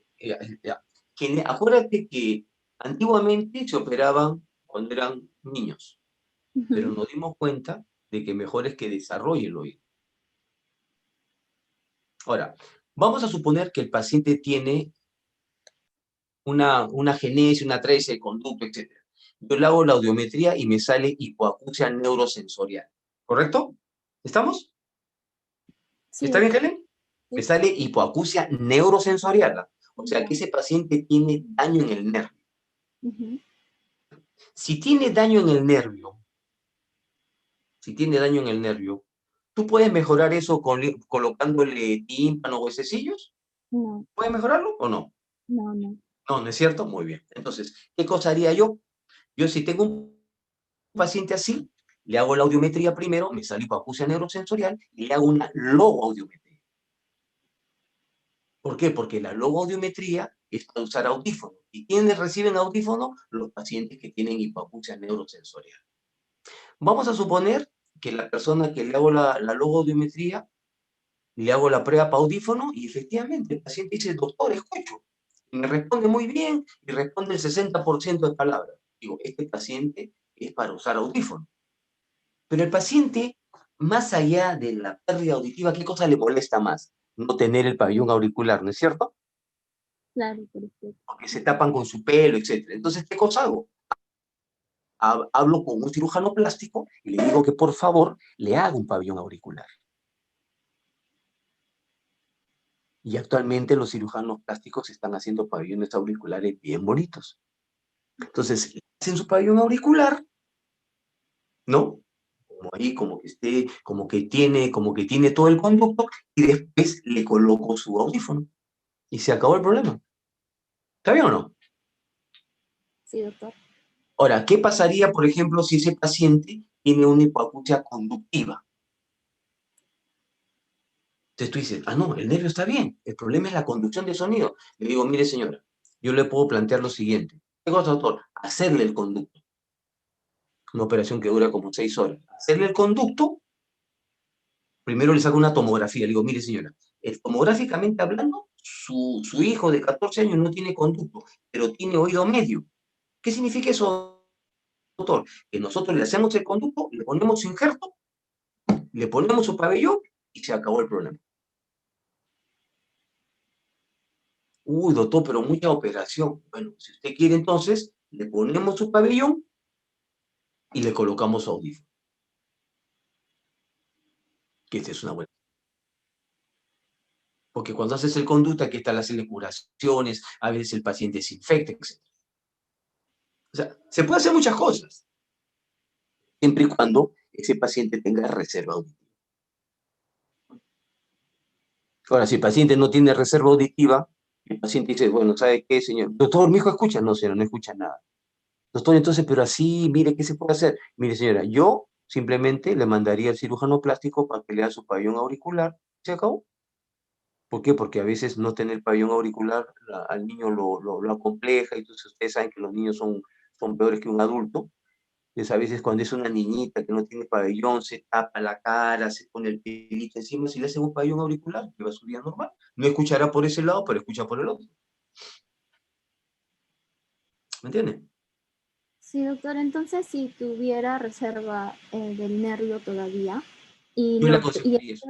acuérdate que antiguamente se operaban cuando eran niños, pero Ujú, nos dimos cuenta de que mejor es que desarrolle el oído. Ahora, vamos a suponer que el paciente tiene una genesia, una atresia de conducto, etc. Yo le hago la audiometría y me sale hipoacusia neurosensorial. ¿Correcto? ¿Estamos? sí, ¿Está bien, doctor. Helen? Me Sí. sale hipoacusia neurosensorial. O sea, que ese paciente tiene daño en el nervio. Ujú, Si tiene daño en el nervio, ¿tú puedes mejorar eso colocándole tímpano o huesecillos? no, ¿Puedes mejorarlo o no? no. No, ¿no es cierto? Muy bien. Entonces, ¿qué cosa haría yo? Yo si tengo un paciente así, le hago la audiometría primero, me sale hipoacusia neurosensorial y le hago una logoaudiometría. ¿Por qué? Porque la logoaudiometría es para usar audífono. ¿Y quiénes reciben audífono? Los pacientes que tienen hipoacusia neurosensorial. Vamos a suponer que la persona que le hago la logoaudiometría, le hago la prueba para audífono y efectivamente el paciente dice, doctor, escucho. Y me responde muy bien y responde el 60% de palabras. Digo, este paciente es para usar audífono. Pero el paciente, más allá de la pérdida auditiva, ¿qué cosa le molesta más? No tener el pabellón auricular, ¿no es cierto? Claro, perfecto. Porque se tapan con su pelo, etc. Entonces, ¿qué cosa hago? Hablo con un cirujano plástico y le digo que por favor le haga un pabellón auricular. Y actualmente los cirujanos plásticos están haciendo pabellones auriculares bien bonitos. Entonces, hacen su pabellón auricular, ¿no? Como ahí, como que tiene todo el conducto, y después le coloco su audífono. Y se acabó el problema. ¿Está bien o no? Sí, doctor. Ahora, ¿qué pasaría, por ejemplo, si ese paciente tiene una hipoacusia conductiva? Entonces tú dices, no, el nervio está bien, el problema es la conducción de sonido. Le digo, mire señora, yo le puedo plantear lo siguiente. ¿Qué cosa, doctor? Hacerle el conducto. Una operación que dura como 6 horas. Hacerle el conducto, primero le saco una tomografía. Le digo, mire señora, tomográficamente hablando, su hijo de 14 años no tiene conducto, pero tiene oído medio. ¿Qué significa eso, doctor? Que nosotros le hacemos el conducto, le ponemos su injerto, le ponemos su pabellón y se acabó el problema. Uy, doctor, pero mucha operación. Bueno, si usted quiere entonces, le ponemos su pabellón y le colocamos su audífono. Que esta es una buena. Porque cuando haces el conducto hay que estar haciendo curaciones, a veces el paciente se infecta, etc. O sea, se puede hacer muchas cosas, siempre y cuando ese paciente tenga reserva auditiva. Ahora, si el paciente no tiene reserva auditiva, el paciente dice, bueno, ¿sabe qué, señor? Doctor, mi hijo escucha. No, señor, no escucha nada. Doctor, entonces, pero así, mire, ¿qué se puede hacer? Mire, señora, yo simplemente le mandaría al cirujano plástico para que le haga su pabellón auricular. ¿Se acabó? ¿Por qué? Porque a veces no tener pabellón auricular al niño lo acompleja, y entonces ustedes saben que los niños son peores que un adulto. Entonces a veces cuando es una niñita que no tiene pabellón, se tapa la cara, se pone el pelito encima, si le hacen un pabellón auricular, que va a su vida normal. No escuchará por ese lado, pero escucha por el otro. ¿Me entienden? Sí, doctor, entonces si tuviera reserva del nervio todavía y, Yo le lo, aconsejaría eso.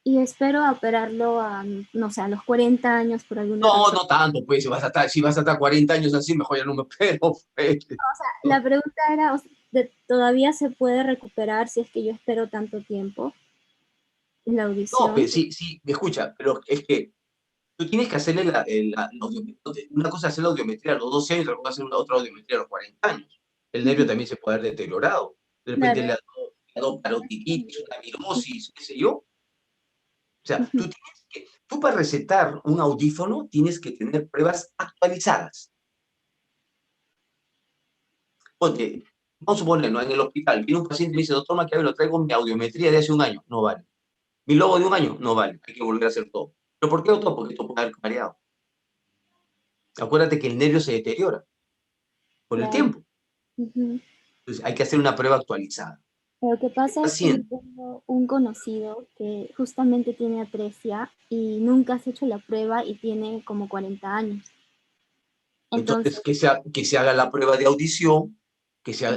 y espero operarlo a, no sé, a los 40 años por alguna No, razón. no tanto, pues, si vas a estar 40 años así, mejor ya no me opero, pues. La pregunta era, ¿todavía se puede recuperar si es que yo espero tanto tiempo la audición? No, pues sí, escucha, pero es que tú tienes que hacerle la audiometría. Una cosa es hacer la audiometría a los 12 años, otra cosa es hacer otra audiometría a los 40 años. El nervio también se puede haber deteriorado. De repente Claro. le ha dado parotiditis, una virosis, qué sé yo. O sea, tú para recetar un audífono tienes que tener pruebas actualizadas. Ponte, vamos a suponerlo, en el hospital, viene un paciente y me dice, doctor Maquiavelo, traigo mi audiometría de hace un año. No vale. Mi logo de un año, no vale. Hay que volver a hacer todo. ¿Pero por qué todo? Porque esto puede haber variado. Acuérdate que el nervio se deteriora por el Claro. tiempo. Entonces hay que hacer una prueba actualizada. Lo que pasa es que yo tengo un conocido que justamente tiene atresia y nunca se ha hecho la prueba y tiene como 40 años. Entonces que se haga la prueba de audición,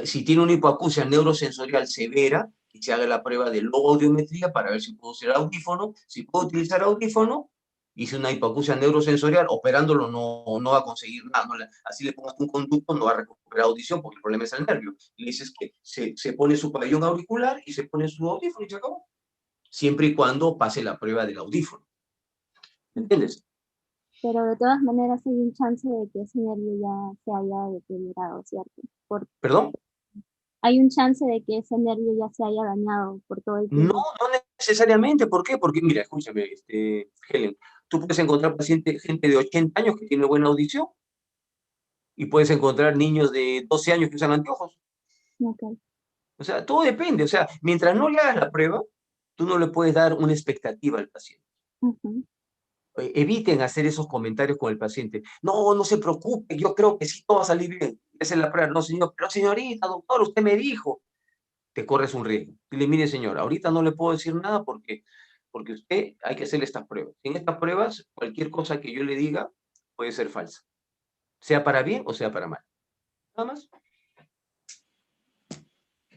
si tiene una hipoacusia neurosensorial severa, que se haga la prueba de logoaudiometría para ver si puedo usar audífono. Si puedo utilizar audífono, hice una hipoacusia neurosensorial, operándolo no va a conseguir nada. Así le pongas un conducto, no va a recuperar audición porque el problema es el nervio. Le dices que se pone su pabellón auricular y se pone su audífono y se acabó. Siempre y cuando pase la prueba del audífono. ¿Me entiendes? Pero de todas maneras hay un chance de que ese nervio ya se haya deteriorado, ¿cierto? ¿Perdón? Hay un chance de que ese nervio ya se haya dañado por todo el tiempo. No necesariamente. ¿Por qué? Porque, mira, escúchame, Helen, tú puedes encontrar gente de 80 años que tiene buena audición y puedes encontrar niños de 12 años que usan anteojos. Okay. O sea, todo depende. O sea, mientras no le hagas la prueba, tú no le puedes dar una expectativa al paciente. Eviten hacer esos comentarios con el paciente. No se preocupe, yo creo que sí todo va a salir bien. Esa es la prueba. No, señor, pero señorita, doctor, usted me dijo. Te corres un riesgo. Dile, mire, señor, ahorita no le puedo decir nada porque usted hay que hacerle estas pruebas. En estas pruebas, cualquier cosa que yo le diga puede ser falsa. Sea para bien o sea para mal. Nada más.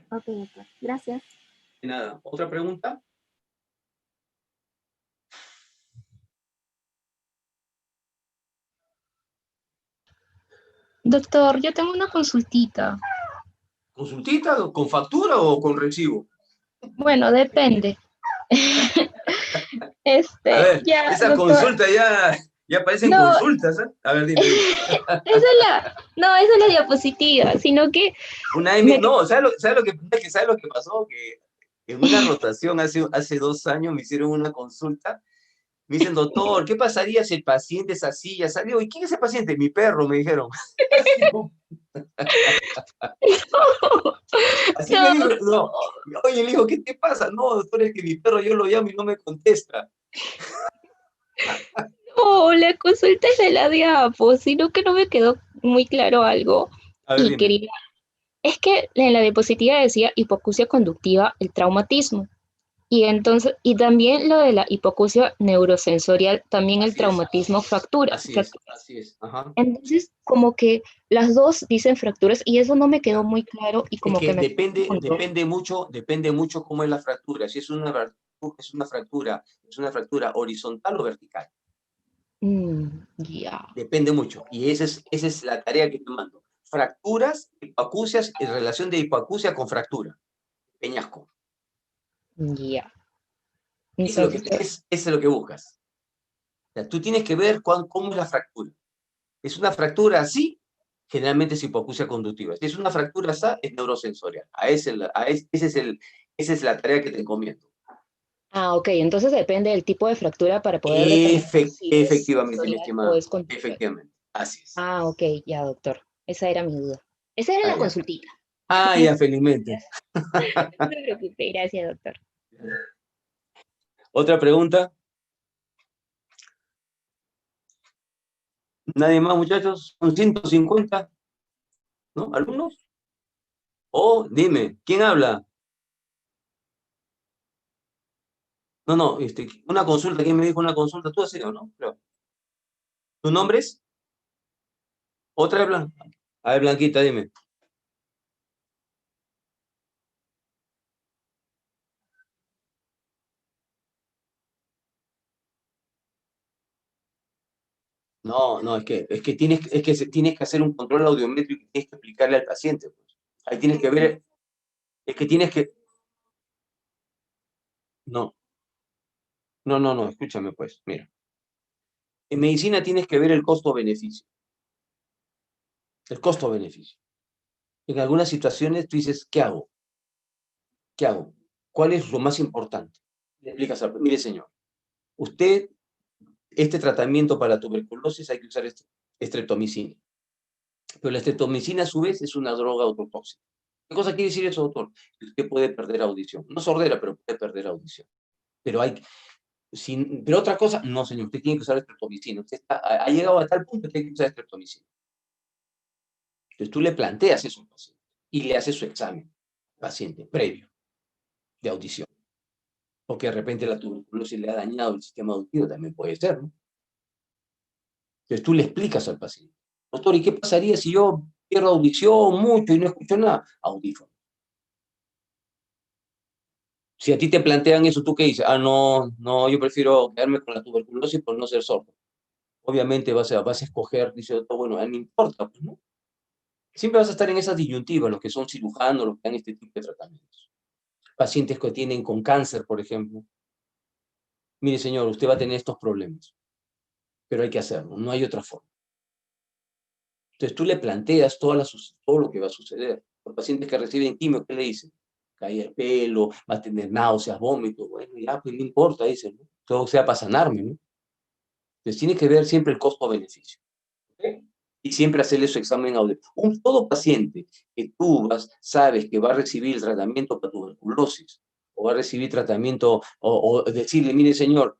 Ok, doctor. Gracias. De nada. ¿Otra pregunta? Doctor, yo tengo una consultita. ¿Consultita? ¿Con factura o con recibo? Bueno, depende. A ver, ya, esa doctor. consulta ya parecen consultas, ¿eh? A ver, dime. esa es la diapositiva, sino que... No, ¿sabes lo que pasó? Que en una rotación hace 2 años me hicieron una consulta. Me dicen, doctor, ¿qué pasaría si el paciente es así? Ya salió. ¿Y quién es el paciente? Mi perro, me dijeron. Así me dijo, no. Oye, le digo, ¿qué te pasa? No, doctor, es que mi perro yo lo llamo y no me contesta. No, la consulta es de la diapo, sino que no me quedó muy claro algo. A ver, dime. Es que en la diapositiva decía hipoacusia conductiva, el traumatismo. Y también lo de la hipoacusia neurosensorial, también el traumatismo, fracturas. Así es. Ajá. Entonces, como que las dos dicen fracturas y eso no me quedó muy claro y como que depende mucho cómo es la fractura. Si es una fractura horizontal o vertical. Depende mucho. Y esa es la tarea que te mando. Fracturas, hipoacusias, en relación de hipoacusia con fractura. Peñasco. Ya. Eso es lo que buscas. sea, tú tienes que ver cómo es la fractura. ¿Es una fractura así? Generalmente es hipoacusia conductiva. Si es una fractura así, es neurosensorial. Esa es la tarea que te encomiendo. Ah, ok, entonces depende del tipo de fractura para poder determinar si es Efectivamente, mi sensorial estimada. o es conductual. Efectivamente, así es. Ah, ok, ya, doctor. Esa era mi duda. Esa era la Ya. consultita. Ya, felizmente. No se preocupe, gracias, doctor. ¿Otra pregunta? ¿Nadie más, muchachos? ¿Son 150? ¿No? ¿Alumnos? Dime, ¿quién habla? No, una consulta, ¿quién me dijo una consulta? ¿Tú has sido, no? Creo. ¿Tu nombre es? ¿Otra, Blanca? A ver, Blanquita, dime. No, tienes que hacer un control audiométrico y tienes que explicarle al paciente, pues. Ahí tienes que ver, es que tienes que... No, escúchame, pues, mira. En medicina tienes que ver el costo-beneficio. El costo-beneficio. En algunas situaciones tú dices, ¿qué hago? ¿Qué hago? ¿Cuál es lo más importante? Le explicas mire, señor, usted, este tratamiento para la tuberculosis hay que usar estreptomicina. Pero la estreptomicina, a su vez, es una droga autotóxica. ¿Qué cosa quiere decir eso, doctor? Que usted puede perder audición. No sordera, pero puede perder audición. Pero otra cosa, no, señor, usted tiene que usar estreptomicina. Usted ha llegado a tal punto que tiene que usar estreptomicina. Entonces tú le planteas eso al paciente y le haces su examen paciente previo de audición. Porque de repente la tuberculosis le ha dañado el sistema auditivo, también puede ser, ¿no? Entonces tú le explicas al paciente, doctor, ¿y qué pasaría si yo pierdo audición mucho y no escucho nada? Audífono. Si a ti te plantean eso, ¿tú qué dices? No, yo prefiero quedarme con la tuberculosis por no ser sordo. Obviamente vas a escoger, dice doctor, bueno, a mí me importa, pues, ¿no? Siempre vas a estar en esas disyuntivas, los que son cirujanos, los que dan este tipo de tratamientos. Pacientes que tienen con cáncer, por ejemplo. Mire, señor, usted va a tener estos problemas, pero hay que hacerlo, no hay otra forma. Entonces tú le planteas todo lo que va a suceder. Los pacientes que reciben quimio, ¿qué le dicen? Cae el pelo, va a tener náuseas, vómitos. Bueno, ya, pues no importa, dicen, ¿no? Todo sea para sanarme, ¿no? Entonces tiene que ver siempre el costo-beneficio. ¿Okay? Y siempre hacerle su examen auditivo. Todo paciente que tú sabes que va a recibir tratamiento para tuberculosis, o va a recibir tratamiento, o decirle, mire, señor,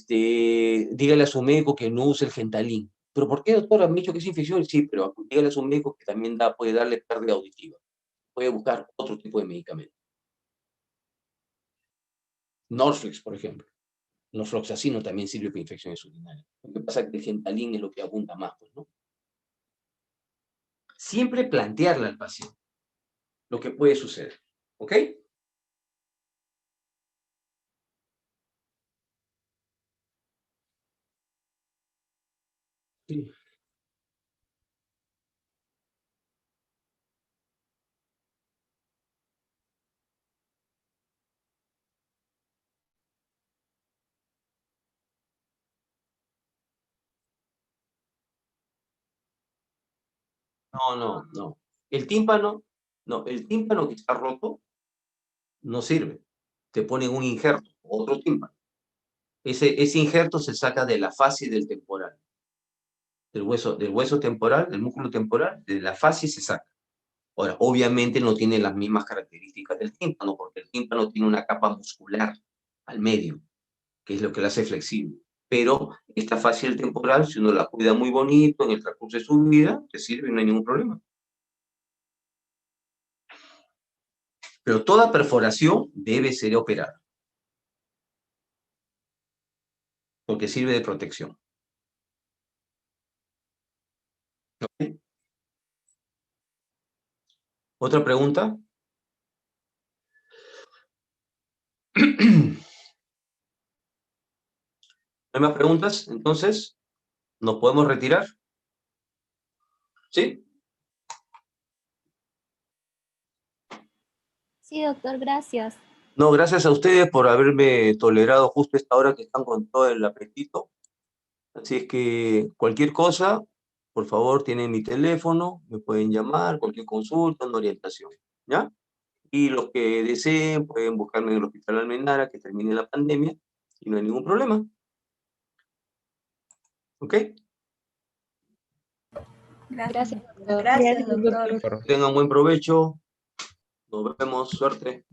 dígale a su médico que no use el Gentalin. ¿Pero por qué, doctor? Han dicho que es infección. Sí, pero dígale a su médico que también puede darle pérdida auditiva. Puede buscar otro tipo de medicamento. Norflex, por ejemplo. Norfloxacino también sirve para infecciones urinarias. Lo que pasa es que el Gentalin es lo que abunda más, pues, ¿no? Siempre plantearle al paciente lo que puede suceder. ¿Ok? Sí. No. El tímpano que está roto no sirve. Te ponen un injerto, otro tímpano. Ese injerto se saca de la fascia del temporal. Del hueso temporal, del músculo temporal, de la fascia se saca. Ahora, obviamente no tiene las mismas características del tímpano, porque el tímpano tiene una capa muscular al medio, que es lo que la hace flexible. Pero esta fascia del temporal, si uno la cuida muy bonito en el transcurso de su vida, te sirve y no hay ningún problema. Pero toda perforación debe ser operada, porque sirve de protección. ¿Okay? ¿Otra pregunta? ¿No hay más preguntas? Entonces, ¿nos podemos retirar? ¿Sí? Sí, doctor, gracias. No, gracias a ustedes por haberme tolerado justo esta hora que están con todo el apetito. Así es que cualquier cosa, por favor, tienen mi teléfono, me pueden llamar, cualquier consulta, una orientación, ¿ya? Y los que deseen pueden buscarme en el Hospital Almenara, que termine la pandemia, y no hay ningún problema. ¿Ok? Gracias. Gracias, doctor. Tengan buen provecho. Nos vemos, suerte.